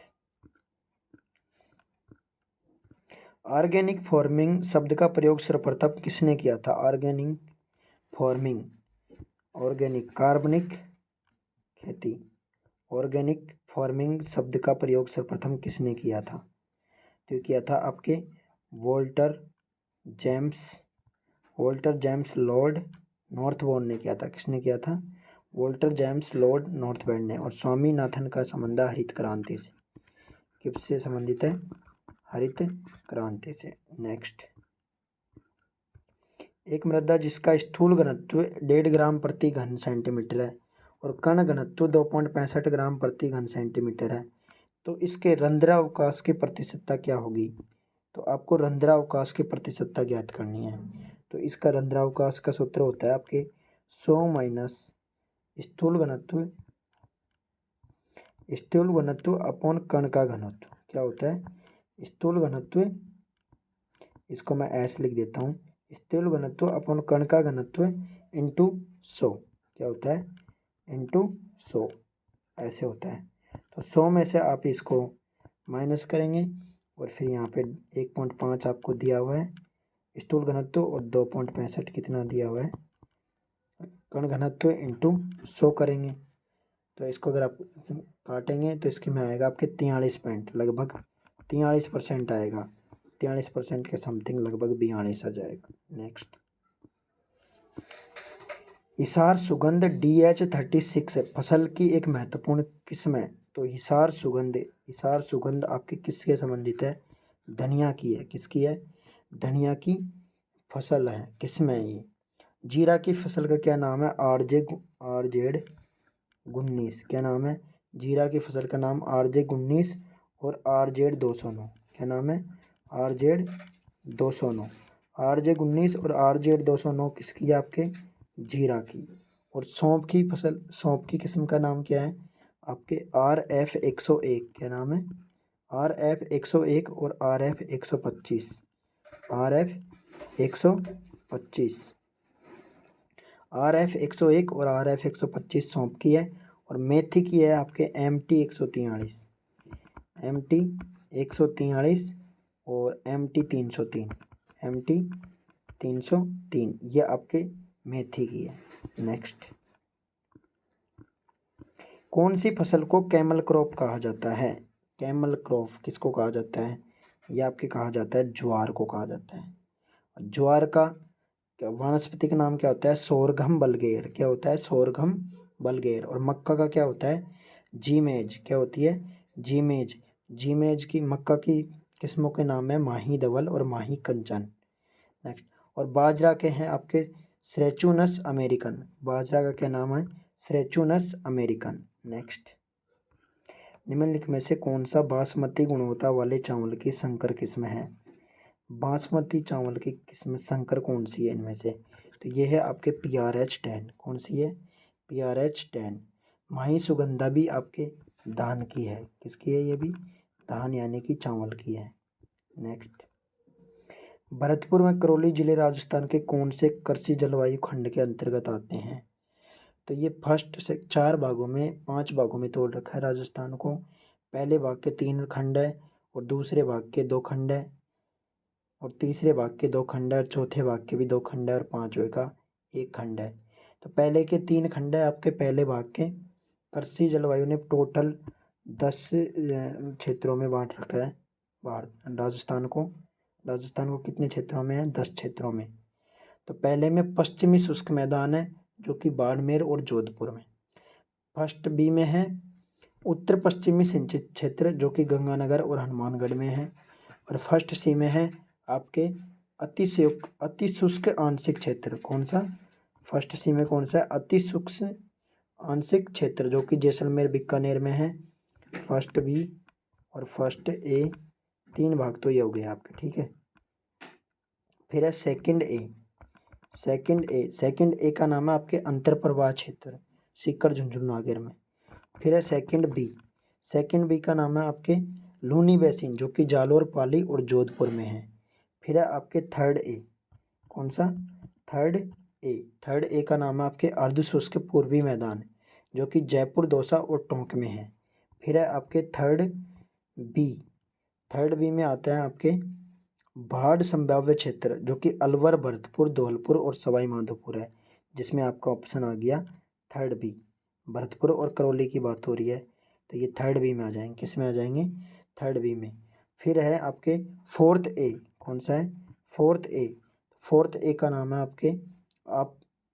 ऑर्गेनिक फार्मिंग शब्द का प्रयोग सर्वप्रथम किसने किया था? ऑर्गेनिक फार्मिंग, ऑर्गेनिक कार्बनिक खेती, ऑर्गेनिक फार्मिंग शब्द का प्रयोग सर्वप्रथम किसने किया था? तो किया था आपके वॉल्टर जेम्स लॉर्ड नॉर्थबोर्न ने किया था। किसने किया था? वॉल्टर जेम्स लॉर्ड नॉर्थबोर्न ने। और स्वामीनाथन का संबंध हरित क्रांति से। किससे संबंधित है? हरित क्रांति से। नेक्स्ट, एक मृदा जिसका स्थूल घनत्व 1.5 ग्राम प्रति घन सेंटीमीटर है और कण घनत्व 2.65 ग्राम प्रति घन सेंटीमीटर है, तो इसके रंध्रावकाश की प्रतिशतता क्या होगी? तो आपको रंध्रावकाश की प्रतिशतता ज्ञात करनी है। तो इसका रंध्रावकाश का सूत्र होता है आपके 100 माइनस स्थूल घनत्व अपॉन कण का घनत्व। क्या होता है? स्थूल घनत्व, इसको मैं ऐसे लिख देता हूँ, स्थूल घनत्व अपॉन कण का घनत्व इंटू 100। क्या होता है? इंटू 100, ऐसे होता है। तो 100 में से आप इसको माइनस करेंगे और फिर यहाँ पे 1.5 आपको दिया हुआ है स्थूल घनत्व और 2.65 कितना दिया हुआ है कण घनत्व इंटू 100 करेंगे। तो इसको अगर आप काटेंगे तो इसके में आएगा आपके 43 लगभग 43% आएगा। 43% के समथिंग लगभग 42 आ जाएगा। नेक्स्ट, हिसार सुगंध DH36 फसल की एक महत्वपूर्ण किस्म है। तो हिसार सुगंध आपके किसके संबंधित है? धनिया की है। किसकी है? धनिया की फसल है। किस्म है ये? जीरा की फसल का क्या नाम है? RZ19। क्या नाम है? जीरा की फसल का नाम RZ19 और RZ209। क्या नाम है? RZ209। RZ19 और RZ209 किसकी है? आपके जीरा की। और सौंफ की फसल, सौंफ की किस्म का नाम क्या है? आपके RF101। क्या नाम है? RF101 और RF125। RF125, RF101 और RF125 सौंफ की है। और मेथी की है आपके MT143, MT143 और MT303 ये आपके मेथी की है। नेक्स्ट, कौन सी फसल को कैमल क्रॉप कहा जाता है? कैमल क्रॉप किसको कहा जाता है? ये आपके कहा जाता है ज्वार को कहा जाता है। ज्वार का वानस्पतिक नाम क्या होता है? सोरघम बलगेर। क्या होता है? सोरघम बलगेर। और मक्का का क्या होता है? जीमेज। क्या होती है? जीमेज की मक्का की किस्मों के नाम है माही धवल और माही कंचन। नेक्स्ट, और बाजरा के हैं आपके स्रेचुनस अमेरिकन। बाजरा का क्या नाम है? स्रेचुनस अमेरिकन। नेक्स्ट, निम्नलिखित में से कौन सा बासमती गुणवत्ता वाले चावल की संकर किस्म है? बासमती चावल की किस्म संकर कौन सी है इनमें से? तो ये है आपके PRH10। कौन सी है? PRH10। माही सुगंधा भी आपके धान की है। किसकी है ये भी? धान यानी कि चावल की है। नेक्स्ट, भरतपुर में करौली जिले राजस्थान के कौन से कृषि जलवायु खंड के अंतर्गत आते हैं? तो ये फर्स्ट से 4 भागों में 5 भागों में तोड़ रखा है राजस्थान को। पहले भाग के 3 खंड है और दूसरे भाग के 2 खंड है और तीसरे भाग के 2 खंड है और चौथे भाग के भी 2 खंड है और पांचवे का 1 खंड है। तो पहले के 3 खंड है आपके पहले भाग के। कृषि जलवायु ने टोटल 10 क्षेत्रों में बांट रखा है राजस्थान को। राजस्थान को कितने क्षेत्रों में है? 10 क्षेत्रों में। तो पहले में पश्चिमी शुष्क मैदान है जो कि बाड़मेर और जोधपुर में। फर्स्ट बी में है उत्तर पश्चिमी सिंचित क्षेत्र जो कि गंगानगर और हनुमानगढ़ में है। और फर्स्ट सी में है आपके अति शुष्क आंशिक क्षेत्र। कौन सा? फर्स्ट सी में कौन सा है? अति शुष्क आंशिक क्षेत्र जो कि जैसलमेर बीकानेर में है। फर्स्ट बी और फर्स्ट ए, 3 भाग तो ये हो गए आपके। ठीक है, फिर है सेकंड ए। सेकंड ए का नाम है आपके अंतर प्रवाह क्षेत्र सीकर झुंझुनू नागौर में। फिर है सेकंड बी का नाम है आपके लूनी बेसिन जो कि जालोर, पाली और जोधपुर में है। फिर है आपके थर्ड ए। कौन सा? थर्ड ए का नाम है आपके अर्ध शुष्क पूर्वी मैदान जो कि जयपुर, दौसा और टोंक में है। फिर है आपके थर्ड बी में आता है आपके बाढ़ संभाव्य क्षेत्र जो कि अलवर, भरतपुर, धौलपुर और सवाई माधोपुर है, जिसमें आपका ऑप्शन आ गया थर्ड बी। भरतपुर और करौली की बात हो रही है तो ये थर्ड बी में आ जाएंगे। किस में आ जाएंगे? थर्ड बी में। फिर है आपके फोर्थ ए। कौन सा है? फोर्थ ए का नाम है आपके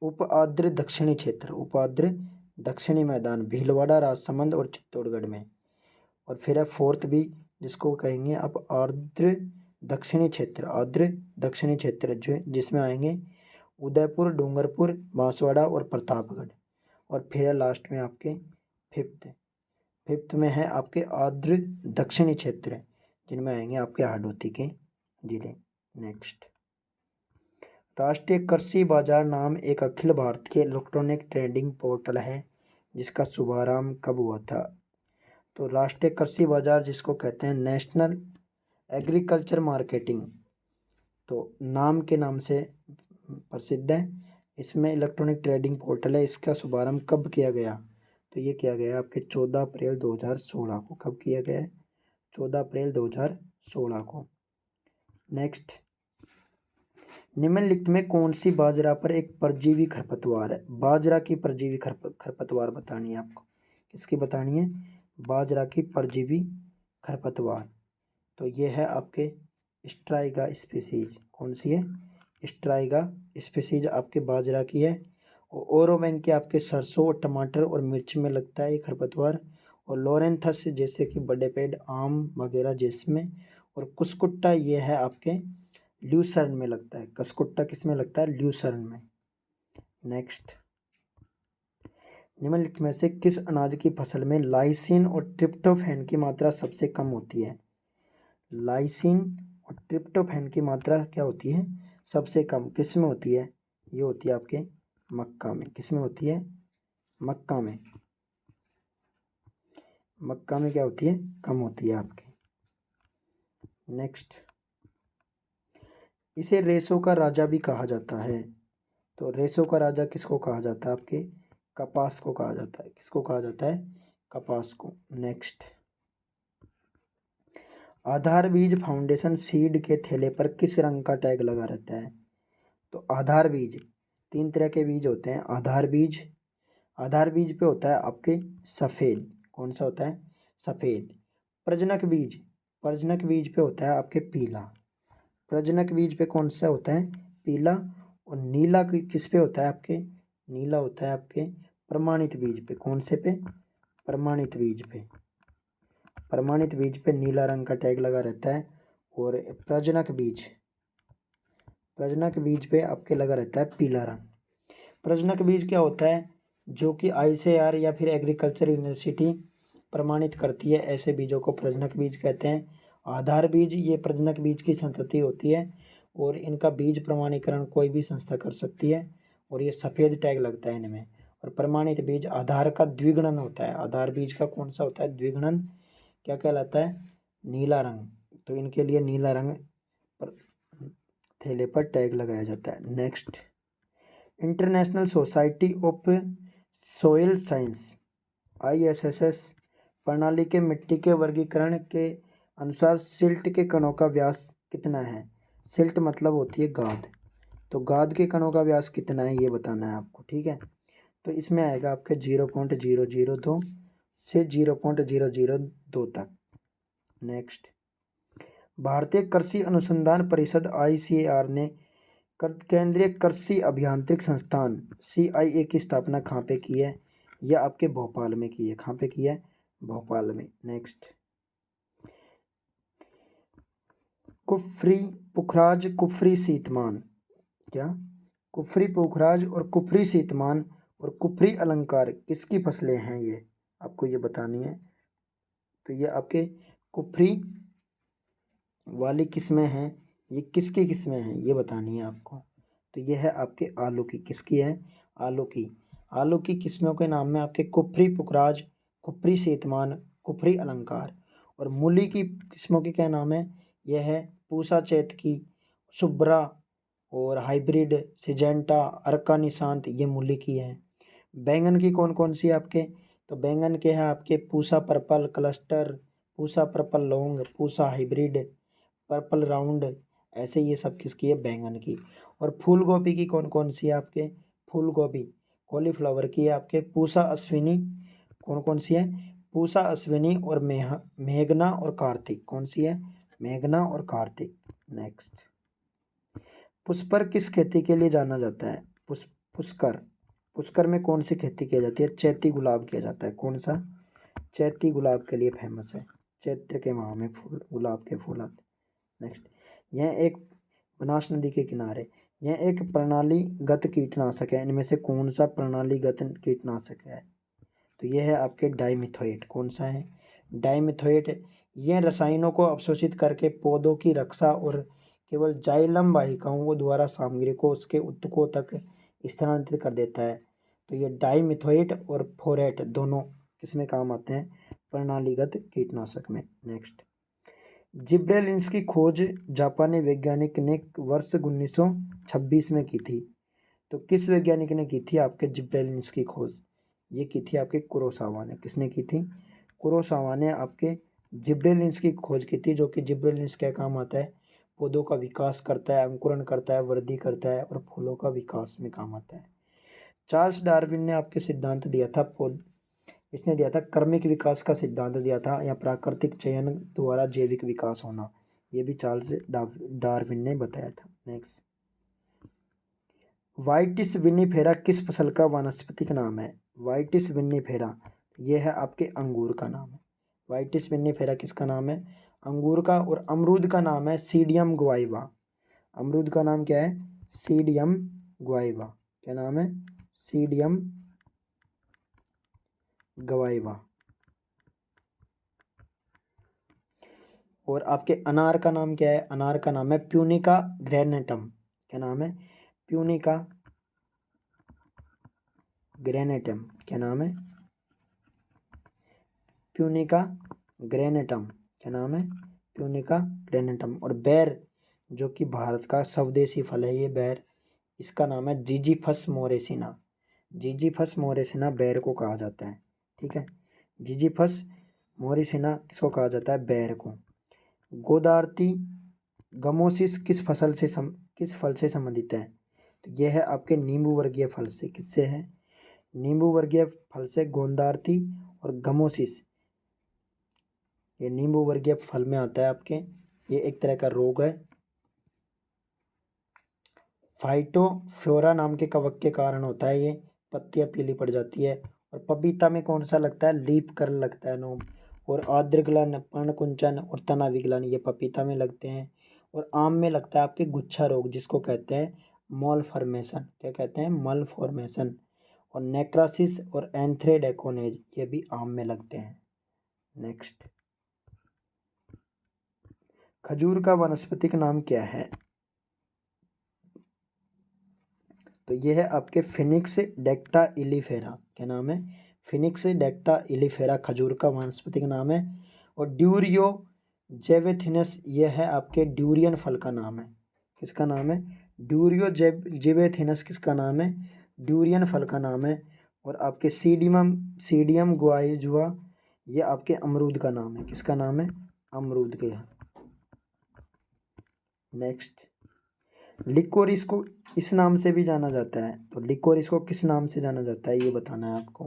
उप आर्द्र दक्षिणी क्षेत्र, उप आर्द्र दक्षिणी मैदान भीलवाड़ा, राजसमंद और चित्तौड़गढ़ में। और फिर है फोर्थ बी जिसको कहेंगे आप आर्द्र दक्षिणी क्षेत्र जो जिसमें आएंगे उदयपुर, डूंगरपुर, बांसवाड़ा और प्रतापगढ़। और फिर है लास्ट में आपके फिफ्थ में है आपके आर्द्र दक्षिणी क्षेत्र जिनमें आएंगे आपके हाडोती के जिले। नेक्स्ट, राष्ट्रीय कृषि बाजार नाम एक Akhil Bharatiya electronic trading portal है जिसका शुभारंभ कब हुआ था? तो राष्ट्रीय कृषि बाजार जिसको कहते हैं नेशनल एग्रीकल्चर मार्केटिंग, तो नाम से प्रसिद्ध है। इसमें इलेक्ट्रॉनिक ट्रेडिंग पोर्टल है। इसका शुभारंभ कब किया गया? तो ये किया गया आपके 14 अप्रैल 2016 को। कब किया गया है? 14 अप्रैल 2016 को। नेक्स्ट, निम्नलिखित में कौन सी बाजरा पर एक परजीवी खरपतवार है? बाजरा की परजीवी खरपतवार बतानी है आपको। किसकी बतानी है? बाजरा की परजीवी खरपतवार। तो ये है आपके स्ट्राइगा स्पीसीज। कौन सी है? स्ट्राइगा स्पीसीज आपके बाजरा की है। और ओरोबैंक के आपके सरसों और टमाटर और मिर्च में लगता है ये खरपतवार। और लोरेंथस जैसे कि बड़े पेड़ आम वगैरह जिसमें। और कुस्कुट्टा ये है आपके ल्यूसर्न में लगता है। कसकुट्टा किस में लगता है? ल्यूसर्न में। नेक्स्ट, निम्नलिखित में से किस अनाज की फसल में लाइसिन और ट्रिप्टोफैन की मात्रा सबसे कम होती है? लाइसिन और ट्रिप्टोफैन की मात्रा क्या होती है? सबसे कम। किस में होती है? ये होती है आपके मक्का में। किस में होती है? मक्का में। मक्का में क्या होती है? कम होती है आपके। नेक्स्ट, इसे रेसों का राजा भी कहा जाता है। तो रेसों का राजा किसको कहा जाता है? आपके कपास को कहा जाता है। किसको कहा जाता है? कपास को। नेक्स्ट, आधार बीज फाउंडेशन सीड के थैले पर किस रंग का टैग लगा रहता है? तो आधार बीज 3 तरह के बीज होते हैं। आधार बीज पे होता है आपके सफ़ेद। कौन सा होता है? सफ़ेद। प्रजनक बीज पे होता है आपके पीला। प्रजनक बीज पे कौन सा होता है? पीला। और नीला किस पे होता है आपके? नीला होता है आपके प्रमाणित बीज पे। कौन से पे? प्रमाणित बीज पे नीला रंग का टैग लगा रहता है। और प्रजनक बीज पे आपके लगा रहता है पीला रंग। प्रजनक बीज क्या होता है? जो कि ICAR या फिर एग्रीकल्चर यूनिवर्सिटी प्रमाणित करती है, ऐसे बीजों को प्रजनक बीज कहते हैं। आधार बीज ये प्रजनक बीज की संतति होती है और इनका बीज प्रमाणीकरण कोई भी संस्था कर सकती है और ये सफ़ेद टैग लगता है इनमें। और प्रमाणित बीज आधार का द्विगुणन होता है। आधार बीज का कौन सा होता है? द्विगुणन। क्या कहलाता है? नीला रंग। तो इनके लिए नीला रंग पर थैले पर टैग लगाया जाता है। Next, international society of soil science ISSS प्रणाली के मिट्टी के वर्गीकरण के अनुसार सिल्ट के कणों का व्यास कितना है? सिल्ट मतलब होती है गाद। तो गाद के कणों का व्यास कितना है ये बताना है आपको, ठीक है। तो इसमें आएगा आपके 0.002 से 0.002 तक। नेक्स्ट, भारतीय कृषि अनुसंधान परिषद ICAR ने केंद्रीय कृषि अभियांत्रिक संस्थान CIA की स्थापना कहाँ पे की है? यह आपके भोपाल में की है। कहाँ पे की है? भोपाल में। नेक्स्ट, कुफरी पुखराज कुफरी शीतमान, क्या? कुफरी पुखराज और कुफरी शीतमान और कुफरी अलंकार किसकी फसलें हैं? ये आपको ये बतानी है। तो ये आपके कुफरी वाली किस्में हैं, ये किसकी किस्में हैं ये बतानी है आपको। तो ये है आपके आलू की। किसकी है? आलू की। आलू की किस्मों के नाम में आपके कुफरी पुखराज, कुफरी शीतमान, कुफरी अलंकार। और मूली की किस्मों के क्या नाम है? यह है पूसा चैत की, शुभ्रा और हाइब्रिड, सिजेंटा, अर्का निशांत, ये मूली की है। बैंगन की कौन कौन सी आपके? तो बैंगन के हैं आपके Pusa purple cluster, Pusa purple long, Pusa hybrid, purple round, ऐसे ये सब किसकी है? बैंगन की। और फूल गोभी की कौन कौन सी है आपके? फूल गोभी कॉलीफ्लावर की है आपके पूसा अश्विनी। कौन कौन सी है? पूसा अश्विनी और मेघना और कार्तिक। कौन सी है? मेघना और कार्तिक। नेक्स्ट, पुष्कर किस खेती के लिए जाना जाता है? पुष्कर, पुष्कर में कौन सी खेती की जाती है? चैती गुलाब किया जाता है। कौन सा? चैती गुलाब के लिए फेमस है। चैत्र के माह में फूल, गुलाब के फूल आते। नेक्स्ट, यह एक बनास नदी के किनारे, यह एक प्रणालीगत कीटनाशक है। इनमें से कौन सा प्रणालीगत कीटनाशक है? तो यह है आपके डाइमिथोएट। कौन सा है? डाइमिथोएट। यह रसायनों को अवशोषित करके पौधों की रक्षा और केवल जाइलम वाहिकाओं द्वारा सामग्री को उसके ऊतकों तक स्थानांतरित कर देता है। तो ये डाइमिथोएट और फोरेट दोनों किसमें काम आते हैं? प्रणालीगत कीटनाशक में। नेक्स्ट, जिब्रेलिन्स की खोज जापानी वैज्ञानिक ने वर्ष 1926 में की थी। तो किस वैज्ञानिक ने की थी आपके जिब्रेलिन्स की खोज? ये की थी आपके कुरोसावा ने। किसने की थी? कुरोसावा ने आपके जिब्रेलिन्स की खोज की थी। जो कि जिब्रेलिन्स क्या काम आता है? पौधों का विकास करता है, अंकुरण करता है, वृद्धि करता है और फूलों का विकास में काम आता है। चार्ल्स डार्विन ने आपके सिद्धांत दिया था, इसने दिया था क्रमिक विकास का सिद्धांत दिया था, या प्राकृतिक चयन द्वारा जैविक विकास होना। ये भी चार्ल्स डार्विन ने बताया था। नेक्स्ट, वाइटिस विनिफेरा किस फसल का वानस्पतिक नाम है? वाइटिस विनिफेरा ये है आपके अंगूर का नाम है। वाइटिस विनिफेरा किसका नाम है? अंगूर का। और अमरूद का नाम है सीडियम गुआइवा। अमरूद का नाम क्या है? सीडियम गुआइवा। क्या नाम है? सीडियम गवाइवा। और आपके अनार का नाम क्या है? अनार का नाम है प्यूनिका ग्रेनेटम। क्या नाम है? Punica granatum. क्या नाम है? Punica granatum. क्या नाम है? Punica granatum. और बेर जो कि भारत का स्वदेशी फल है, ये बेर, इसका नाम है जीजीफस मोरेसिना। जीजीफस मोरेसिना बेर को कहा जाता है। ठीक है, जीजीफस मोरेसिना किसको कहा जाता है? बेर को। गोदावरी गमोसिस किस फल से संबंधित है? तो यह है आपके नींबू वर्गीय फल से। किससे है? नींबू वर्गीय फल से गोदावरी और गमोसिस, ये नींबू वर्गीय फल में आता है आपके। ये एक तरह का रोग है, फाइटोफोरा नाम के कवक के कारण होता है। ये पत्तियां पीली पड़ जाती है। और पपीता में कौन सा लगता है? लीफ कर्ल लगता है नोम। और आद्रग्लन, पर्णकुंचन और तना विगलन ये पपीता में लगते हैं। और आम में लगता है आपके गुच्छा रोग, जिसको कहते हैं मॉल फॉर्मेशन। क्या कहते हैं? Mall formation. और नेक्रासिस और एंथ्रेडेकोनेज ये भी आम में लगते हैं। नेक्स्ट, खजूर का वानस्पतिक नाम क्या है? तो ये है आपके फिनिक्स डेक्टा इलीफेरा। क्या नाम है? फिनिक्स डेक्टा इलीफेरा खजूर का वानस्पतिक नाम है। और ड्यूरियो जेवेथिनस ये है आपके ड्यूरियन फल का नाम है। किसका नाम है? ड्यूरियो जेवेथिनस किसका नाम है? ड्यूरियन फल का नाम है। और आपके सीडियम गुआइजुआ ये आपके अमरूद का नाम है। किसका नाम है? अमरूद के। नेक्स्ट, लिकोरिस को इस नाम से भी जाना जाता है। तो लिकोरिस को किस नाम से जाना जाता है ये बताना है आपको।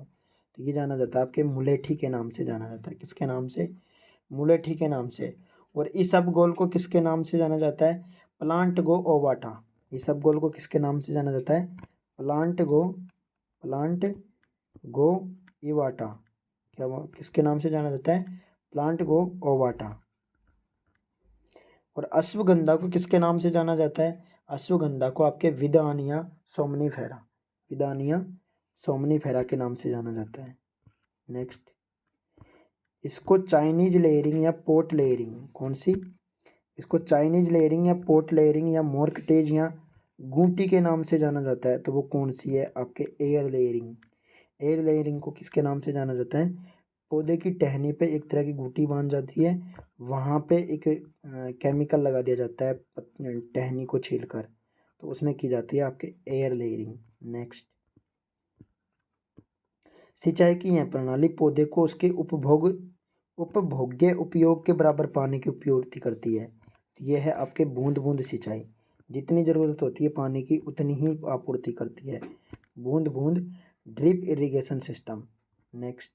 तो ये जाना जाता है आपके मुलेठी के नाम से जाना जाता है। किसके नाम से? मुलेठी के नाम से। और इसबगोल को किसके नाम से जाना जाता है? प्लांट गो ओवाटा। इसबगोल को किसके नाम से जाना जाता है? प्लांट गो इवाटा। क्या किसके नाम से जाना जाता है? प्लांट गो ओवाटा। और अश्वगंधा को किसके नाम से जाना जाता है? अश्वगंधा को आपके विदानिया सोमनीफेरा, विदानिया सोमनीफेरा के नाम से जाना जाता है। नेक्स्ट, इसको चाइनीज लेयरिंग या पोर्ट लेयरिंग, कौन सी? इसको चाइनीज लेयरिंग या पोर्ट लेयरिंग या मोर्कटेज या गूटी के नाम से जाना जाता है। तो वो कौन सी है? आपके एयर लेयरिंग। एयर लेयरिंग को किसके नाम से जाना जाता है? पौधे की टहनी पे एक तरह की गूटी बांध जाती है, वहाँ पे एक केमिकल लगा दिया जाता है टहनी को छीलकर, तो उसमें की जाती है आपके एयर लेयरिंग। नेक्स्ट, सिंचाई की यह प्रणाली पौधे को उसके उपभोग्य उपयोग के बराबर पानी की आपूर्ति करती है। यह है आपके बूंद बूंद सिंचाई। जितनी ज़रूरत होती है पानी की उतनी ही आपूर्ति करती है। बूंद बूंद ड्रिप इरिगेशन सिस्टम। नेक्स्ट,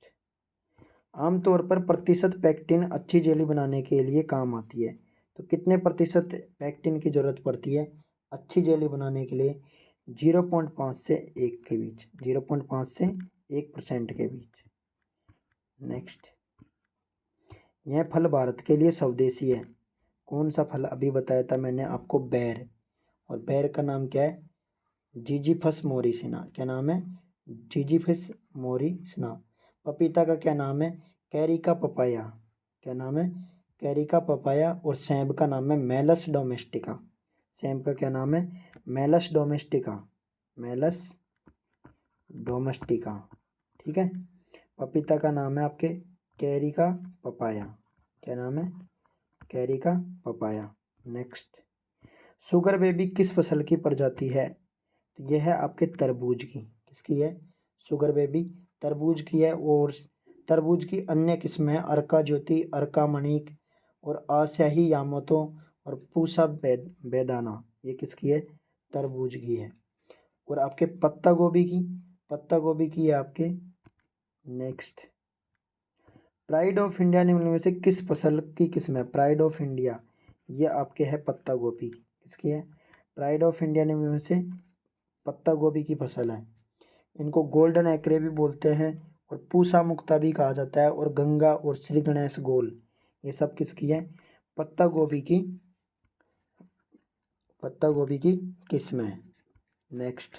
आमतौर पर प्रतिशत पैक्टिन अच्छी जेली बनाने के लिए काम आती है। तो कितने प्रतिशत पैक्टिन की ज़रूरत पड़ती है अच्छी जेली बनाने के लिए? 0.5 से 1 के बीच, 0.5 से 1% के बीच। नेक्स्ट, यह फल भारत के लिए स्वदेशी है। कौन सा फल? अभी बताया था मैंने आपको, बेर। और बेर का नाम क्या है? जिजीफस मोरिसिना। क्या नाम है? जिजीफस मोरिसिना। पपीता का क्या नाम है? Carica papaya. क्या नाम है? Carica papaya. और सेब का नाम है मेलस डोमेस्टिका। सेब का क्या नाम है? Malus domestica, Malus domestica. ठीक है। पपीता का नाम है आपके कैरिका पपाया। क्या नाम है? Carica papaya. Next, sugar baby किस फसल की प्रजाति है? तो यह है आपके तरबूज की। किसकी है? शुगर बेबी तरबूज की है। और तरबूज की अन्य किस्में हैं अर्का ज्योति, अर्का मणिक और आस्याही यामोतो और पूसा बेदाना। ये किसकी है? तरबूज की है। और आपके पत्ता गोभी की, पत्ता गोभी की है आपके। नेक्स्ट, प्राइड ऑफ इंडिया निम्न में से किस फसल की किस्म है? प्राइड ऑफ इंडिया ये आपके है पत्ता गोभी। किसकी है? प्राइड ऑफ इंडिया निम्न में से पत्ता गोभी की फसल है। इनको गोल्डन एक्रे भी बोलते हैं और पूसा मुक्ता भी कहा जाता है और गंगा और श्री गणेश गोल ये सब किसकी है? पत्ता गोभी की, पत्ता गोभी की किस्म है। नेक्स्ट,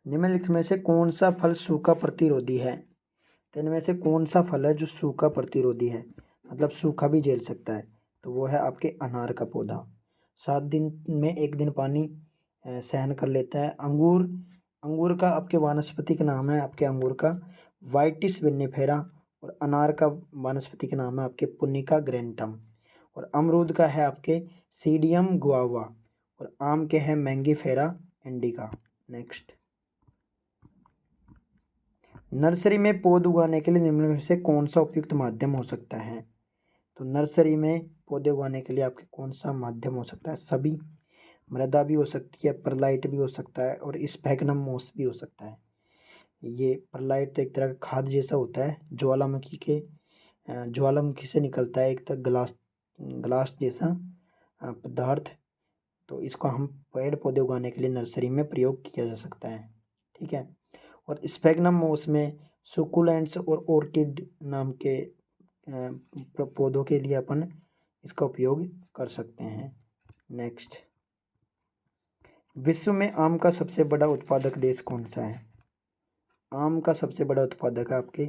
निम्नलिखित में से कौन सा फल सूखा प्रतिरोधी है? तो इनमें से कौन सा फल है जो सूखा प्रतिरोधी है, मतलब सूखा भी झेल सकता है? तो वो है आपके अनार का पौधा। 7 दिन में 1 दिन पानी सहन कर लेता है। अंगूर, अंगूर का आपके वानस्पतिक नाम है आपके अंगूर का वाइटिस विनिफेरा। और अनार का वानस्पतिक नाम है आपके पुनिका ग्रैंटम। और अमरूद का है आपके सीडियम गुआवा। और आम के हैं मैंगीफेरा इंडिका। नेक्स्ट, नर्सरी में पौध उगाने के लिए निम्न में से कौन सा उपयुक्त माध्यम हो सकता है? तो नर्सरी में पौधे उगाने के लिए आपके कौन सा माध्यम हो सकता है? सभी, मृदा भी हो सकती है, परलाइट भी हो सकता है और स्फैग्नम मोस भी हो सकता है। ये परलाइट तो एक तरह का खाद जैसा होता है, ज्वालामुखी से निकलता है एक तरह ग्लास ग्लास जैसा पदार्थ। तो इसको हम पेड़ पौधे उगाने के लिए नर्सरी में प्रयोग किया जा सकता है। ठीक है। और स्फैग्नम मोस में सुकुलेंट्स और ऑर्किड नाम के पौधों के लिए अपन इसका उपयोग कर सकते हैं। नेक्स्ट, विश्व में आम का सबसे बड़ा उत्पादक देश कौन सा है? आम का सबसे बड़ा उत्पादक है आपके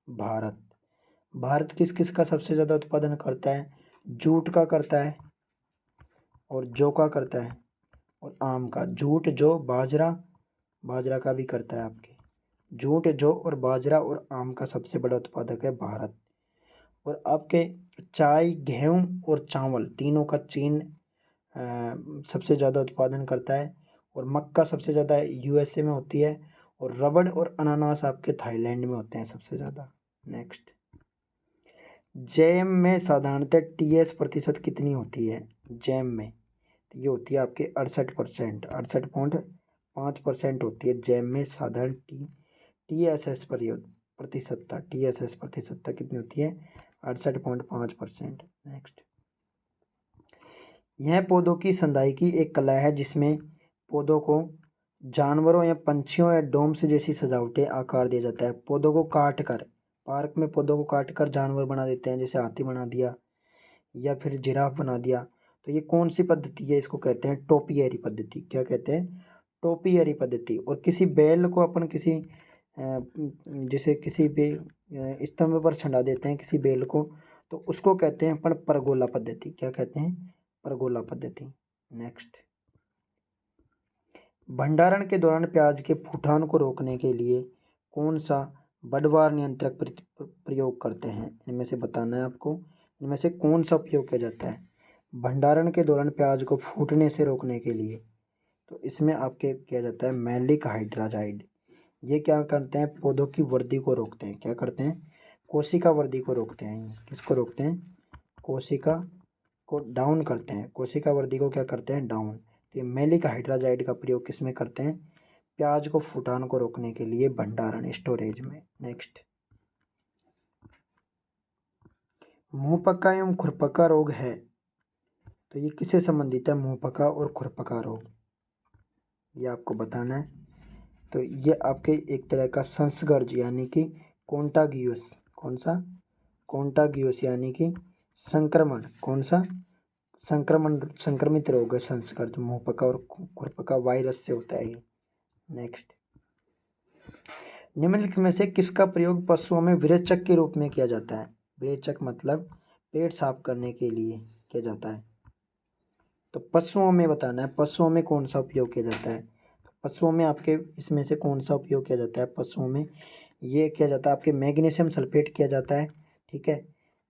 भारत। भारत किस किस का सबसे ज़्यादा उत्पादन करता है? जूट का करता है और जौ का करता है और आम का। जूट, जौ, बाजरा, बाजरा का भी करता है आपके। जूट, जौ और बाजरा और आम का सबसे बड़ा उत्पादक है भारत। और आपके चाय, गेहूँ और चावल तीनों का चीन सबसे ज़्यादा उत्पादन करता है। और मक्का सबसे ज़्यादा यूएसए में होती है। और रबड़ और अनानास आपके थाईलैंड में होते हैं सबसे ज़्यादा। नेक्स्ट, जैम में साधारणतः टीएस प्रतिशत कितनी होती है? जैम में तो ये होती है आपके 68%, 68.5% होती है जैम में साधारण टीएसएस प्रतिशतता। टीएसएस प्रतिशतता कितनी होती है? 68.5%। नेक्स्ट, यह पौधों की संदाई की एक कला है जिसमें पौधों को जानवरों या पंछियों या डोम्स जैसी सजावटें आकार दिया जाता है। पौधों को काट कर, पार्क में पौधों को काट कर जानवर बना देते हैं, जैसे हाथी बना दिया या फिर जिराफ बना दिया। तो ये कौन सी पद्धति है? इसको कहते हैं टोपियरी पद्धति। क्या कहते हैं? टोपियरी पद्धति। और किसी बैल को अपन किसी जैसे किसी भी स्तंभ पर छंडा देते हैं किसी बैल को, तो उसको कहते हैं अपन परगोला पद्धति। क्या कहते हैं? परगोला पद्धति। नेक्स्ट, भंडारण के दौरान प्याज के फूटान को रोकने के लिए कौन सा बढ़वार नियंत्रक प्रयोग करते हैं? इनमें से बताना है आपको, इनमें से कौन सा उपयोग किया जाता है भंडारण के दौरान प्याज को फूटने से रोकने के लिए? तो इसमें आपके किया जाता है मैलिक हाइड्राजाइड। ये क्या करते हैं? पौधों की वृद्धि को रोकते हैं। क्या करते हैं? कोशिका वृद्धि को रोकते हैं। किसको रोकते हैं? कोशिका को डाउन करते हैं। कोशिका वृद्धि को क्या करते हैं? डाउन। तो ये मैलिक हाइड्राजाइड का प्रयोग किसमें करते हैं? प्याज को फूटान को रोकने के लिए भंडारण, स्टोरेज में। नेक्स्ट, मुंहपका एवं खुरपका रोग है, तो ये किससे संबंधित है? मुंहपका और खुरपका रोग, ये आपको बताना है। तो ये आपके एक तरह का संसर्ग यानी कि कॉन्टागियस, कौन सा? कॉन्टागियस यानी कि संक्रमण। कौन सा? संक्रमण, संक्रमित रोग है संसर्ग। मुंहपका और खुरपका वायरस से होता है ये। नेक्स्ट, निम्नलिखित में से किसका प्रयोग पशुओं में विरेचक के रूप में किया जाता है? विरेचक मतलब पेट साफ करने के लिए किया जाता है। तो पशुओं में बताना है, पशुओं में कौन सा उपयोग किया जाता है? पशुओं में आपके इसमें से कौन सा उपयोग किया जाता है? पशुओं में ये किया जाता है आपके मैग्नीशियम सल्फेट किया जाता है, ठीक है,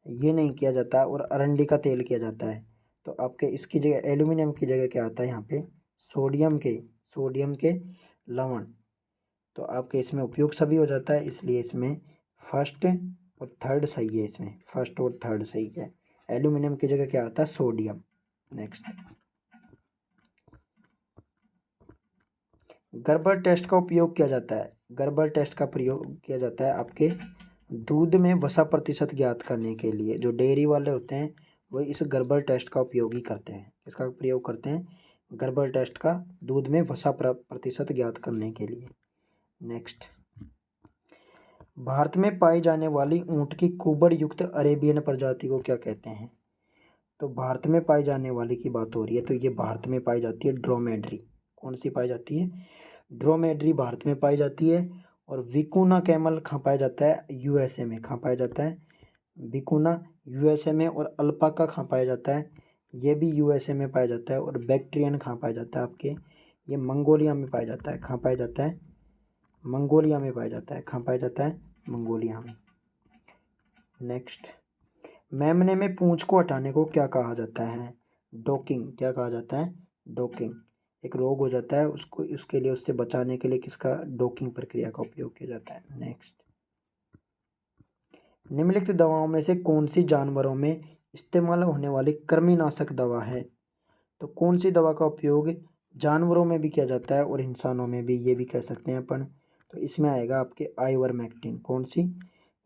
ये नहीं किया जाता। और अरंडी का तेल किया जाता है। तो आपके इसकी जगह एल्यूमिनियम की जगह क्या आता है यहाँ पे? सोडियम के लवण। तो आपके इसमें उपयोग सभी हो जाता है, इसलिए इसमें फर्स्ट और थर्ड सही है। इसमें फर्स्ट और थर्ड सही है। एल्यूमिनियम की जगह क्या आता है? सोडियम। नेक्स्ट, गर्बर टेस्ट का उपयोग किया जाता है। गर्बर टेस्ट का प्रयोग किया जाता है आपके दूध में वसा प्रतिशत ज्ञात करने के लिए। जो डेयरी वाले होते हैं वो इस गर्बर टेस्ट का उपयोग ही करते हैं। इसका प्रयोग करते हैं गर्बर टेस्ट का, दूध में वसा प्रतिशत ज्ञात करने के लिए। नेक्स्ट, भारत में पाई जाने वाली ऊंट की कुबड़ युक्त अरेबियन प्रजाति को क्या कहते हैं? तो भारत में पाई जाने वाली की बात हो रही है, तो ये भारत में पाई जाती है ड्रोमेड्री। कौन सी पाई जाती है? ड्रोमेड्री भारत में पाई जाती है। और विकुना कैमल कहाँ पाया जाता है? यूएसए में। कहाँ पाया जाता है? विकुना यूएसए में। और अल्पाका कहाँ पाया जाता है? ये भी यूएसए में पाया जाता है। और बैक्ट्रियन कहाँ पाया जाता है आपके? ये मंगोलिया में पाया जाता है। कहाँ पाया जाता है? मंगोलिया में पाया जाता है। कहाँ पाया जाता है? मंगोलिया में। नेक्स्ट, मेमने में पूंछ को हटाने को क्या कहा जाता है? डोकिंग। क्या कहा जाता है? डोकिंग। एक रोग हो जाता है उसको, उसके लिए, उससे बचाने के लिए किसका? डोकिंग प्रक्रिया का उपयोग किया जाता है। नेक्स्ट, निम्नलिखित दवाओं में से कौन सी जानवरों में इस्तेमाल होने वाली कृमिनाशक दवा है? तो कौन सी दवा का उपयोग जानवरों में भी किया जाता है और इंसानों में भी, ये भी कह सकते हैं अपन। तो इसमें आएगा आपके आइवरमेक्टिन। कौन सी?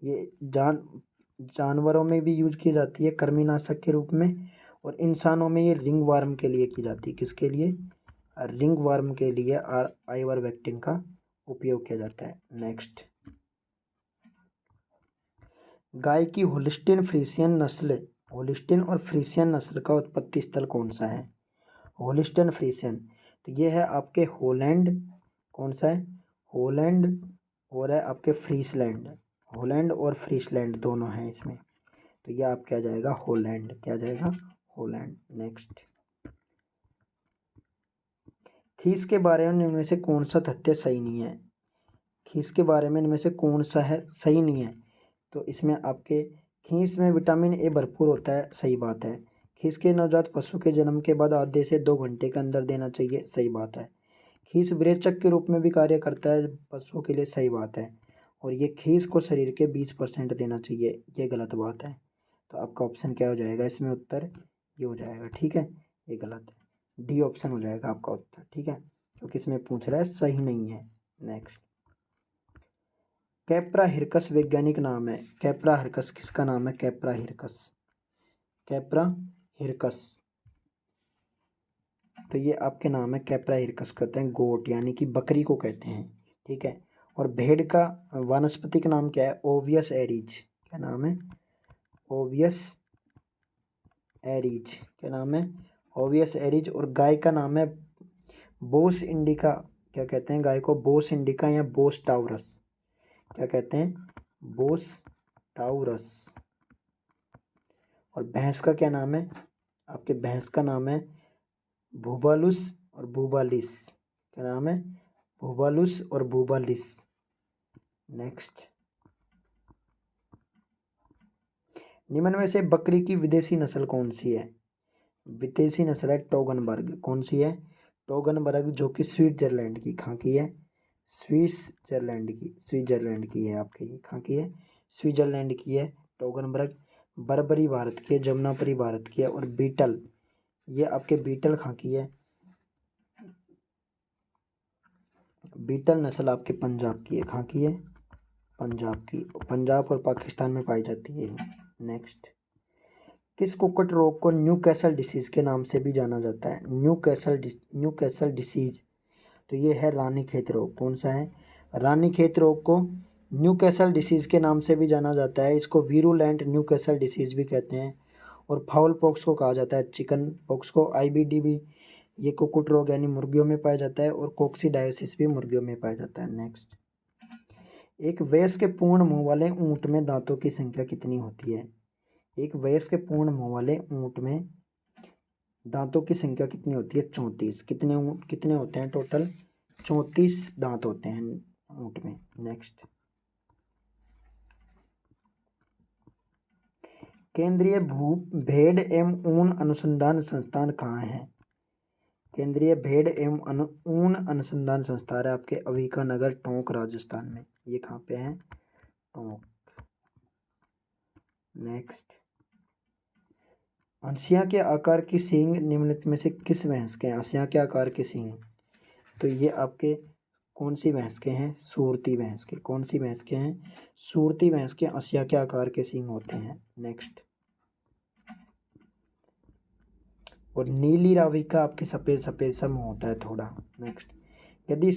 ये जानवरों में भी यूज की जाती है कृमिनाशक के रूप में। और इंसानों में ये रिंग वार्म के लिए की जाती है। किसके लिए? रिंग वार्म के लिए आइवरमेक्टिन का उपयोग किया जाता है। नेक्स्ट, गाय की होलिस्टीन और फ्रीसियन नस्ल का उत्पत्ति स्थल कौन सा है? होलिस्टीन फ्रीसियन, तो ये है आपके हॉलैंड, कौन सा है, हॉलैंड, और है आपके फ्रीसलैंड, हॉलैंड और फ्रीसलैंड दोनों हैं इसमें। तो ये आप क्या जाएगा, हॉलैंड, क्या जाएगा, हॉलैंड। नेक्स्ट, खीस के बारे में इनमें से कौन सा तथ्य सही नहीं है, खीस के बारे में इनमें से कौन सा है सही नहीं है। तो इसमें आपके खीस में विटामिन ए भरपूर होता है, सही बात है। खीस के नवजात पशु के जन्म के बाद आधे से 2 घंटे के अंदर देना चाहिए, सही बात है। खीस विरेचक के रूप में भी कार्य करता है पशुओं के लिए, सही बात है। और ये खीस को शरीर के 20% देना चाहिए, ये गलत बात है। तो आपका ऑप्शन क्या हो जाएगा इसमें उत्तर, ये हो जाएगा, ठीक है, ये गलत है, डी ऑप्शन हो जाएगा आपका उत्तर, ठीक है, क्योंकि इसमें पूछ रहा है सही नहीं है। नेक्स्ट, कैप्रा हिरकस वैज्ञानिक नाम है, कैप्रा हिरकस किसका नाम है, कैप्रा हिरकस, कैप्रा हिरकस, तो ये आपके नाम है कैप्रा हिरकस, कहते हैं गोट यानी कि बकरी को कहते हैं, ठीक है। और भेड़ का वानस्पतिक नाम क्या है, ओवियस एरीज, क्या नाम है, ओवियस एरीज, क्या नाम है, ओवियस एरीज। और गाय का नाम है बोस इंडिका, क्या कहते हैं गाय को, बोस इंडिका या बोस टाउरस, क्या कहते हैं, बोस टाउरस। और भैंस का क्या नाम है, आपके भैंस का नाम है भूबालुस और भूबालिस, क्या नाम है, भूबालुस और भूबालिस। नेक्स्ट, निम्न में से बकरी की विदेशी नस्ल कौन सी है, विदेशी नस्ल है टोगनबर्ग, कौन सी है, टोगनबर्ग, जो कि स्विट्जरलैंड की, कहाँ की है, स्विट्जरलैंड की, स्विट्जरलैंड की है आपके, ये कहाँ की है, स्विट्जरलैंड की है टोगनबर्ग। बर्बरी भारत की है, जमुनापरी भारत की है। और बीटल, ये आपके बीटल कहाँ की है, बीटल नस्ल आपके पंजाब की है, कहाँ की है, पंजाब की, पंजाब और पाकिस्तान में पाई जाती है। नेक्स्ट, किस कुक्कुट रोग को न्यूकैसल डिसीज के नाम से भी जाना जाता है, न्यूकैसल डिसीज, तो ये है रानीखेत रोग, कौन सा है, रानीखेत रोग को न्यूकैसल डिसीज के नाम से भी जाना जाता है। इसको वीरुलेंट न्यूकैसल डिसीज भी कहते हैं। और फाउल पॉक्स को कहा जाता है, चिकन पॉक्स को आईबीडी भी, ये कुक्कुट रोग यानी मुर्गियों में पाया जाता है। और कोक्सीडायोसिस भी मुर्गियों में पाया जाता है। नेक्स्ट, एक वयस्क पूर्ण मुंह वाले ऊंट में दांतों की संख्या कितनी होती है, एक वयस्क पूर्ण मुंह वाले ऊंट में दांतों की संख्या कितनी होती है, 34, कितने होते हैं टोटल, 34 दांत होते हैं ऊंट में। नेक्स्ट, केंद्रीय भेड़ एवं ऊन अनुसंधान संस्थान कहाँ है, केंद्रीय भेड़ एवं ऊन अनुसंधान संस्थान है आपके अविका नगर, टोंक, राजस्थान में, ये कहाँ पे है, टोंक। नेक्स्ट, हंसिया के आकार की सींग निम्नलिखित में से किस भैंस के हैं, हंसिया के आकार के सींग, तो ये आपके कौन सी भैंस के हैं, सूरती भैंस के, कौन सी भैंस के हैं, सूरती भैंस के हंसिया के आकार के सींग होते हैं। नेक्स्ट, और नीली रावी का आपके सफ़ेद सफ़ेद सा मुँह होता है थोड़ा। नेक्स्ट, यदि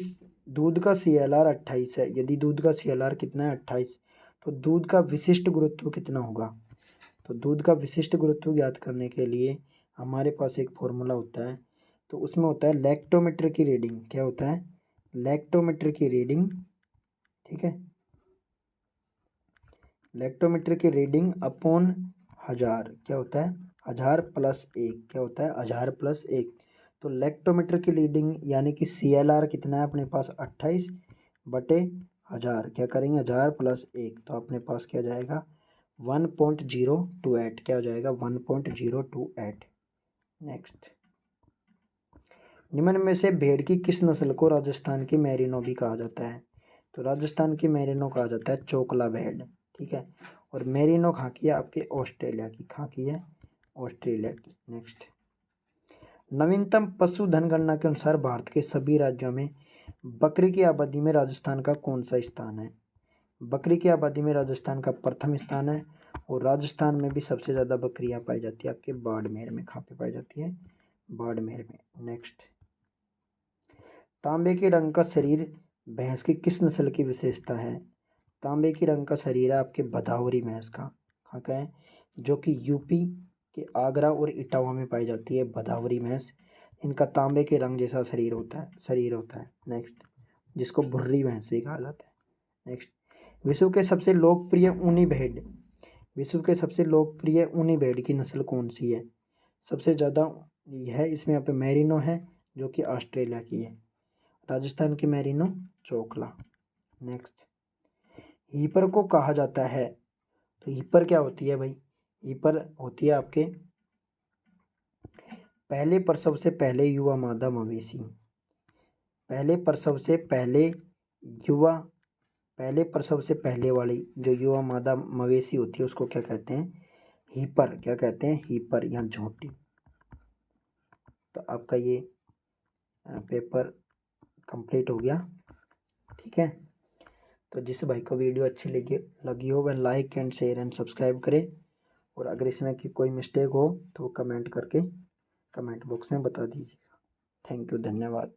दूध का CLR 28 है, यदि दूध का CLR कितना है, 28, तो दूध का विशिष्ट गुरुत्व कितना होगा, तो दूध का विशिष्ट गुरुत्व ज्ञात करने के लिए हमारे पास एक फॉर्मूला होता है। तो उसमें होता है लैक्टोमीटर की रीडिंग, क्या होता है, लैक्टोमीटर की रीडिंग, ठीक है, लैक्टोमीटर की रीडिंग अपॉन 1000, क्या होता है, 1000 + 1, क्या होता है, 1000 + 1। तो लैक्टोमीटर की रीडिंग यानी कि CLR कितना है अपने पास, 28/1000, क्या करेंगे, 1000 + 1, तो अपने पास क्या जाएगा, 1.028, क्या हो जाएगा, 1.028। नेक्स्ट, निम्न में से भेड़ की किस नस्ल को राजस्थान की मैरिनो भी कहा जाता है, तो राजस्थान की मैरिनो कहा जाता है चोकला भेड़, ठीक है। और मैरिनो कहाँ की है, आपके ऑस्ट्रेलिया की, कहाँ की है, ऑस्ट्रेलिया की। नेक्स्ट, नवीनतम पशु जनगणना के अनुसार भारत के सभी राज्यों में बकरी की आबादी में राजस्थान का कौन सा स्थान है, बकरी की आबादी में राजस्थान का प्रथम स्थान है। और राजस्थान में भी सबसे ज़्यादा बकरियां पाई जाती है आपके बाड़मेर में, कहाँ पे पाई जाती है, बाड़मेर में। नेक्स्ट, तांबे के रंग का शरीर भैंस की किस नस्ल की विशेषता है, तांबे की रंग का शरीर है आपके भदावरी भैंस का, कहाँ का है, जो कि यूपी के आगरा और इटावा में पाई जाती है भदावरी भैंस, इनका तांबे के रंग जैसा शरीर होता है। नेक्स्ट, जिसको भुर्री भैंस भी कहा जाता है। नेक्स्ट, विश्व के सबसे लोकप्रिय ऊनी भेड़, विश्व के सबसे लोकप्रिय ऊनी भेड़ की नस्ल कौन सी है? सबसे ज़्यादा है इसमें यहाँ पे मैरिनो है, जो कि ऑस्ट्रेलिया की है। राजस्थान की मैरिनो चोकला। नेक्स्ट, हीपर को कहा जाता है, तो हीपर क्या होती है भाई? हीपर होती है आपके पहले प्रसव से पहले युवा मादा मवेशी। पहले प्रसव से पहले युवा, पहले प्रसव से पहले वाली जो युवा मादा मवेशी होती है उसको क्या कहते हैं? हीपर। क्या कहते हैं? हीपर या झोंटी। तो आपका ये पेपर कंप्लीट हो गया। ठीक है, तो जिस भाई को वीडियो अच्छी लगी हो वह like and share and subscribe करे, और अगर इसमें की कोई मिस्टेक हो तो कमेंट करके कमेंट बॉक्स में बता दीजिएगा। थैंक यू, धन्यवाद।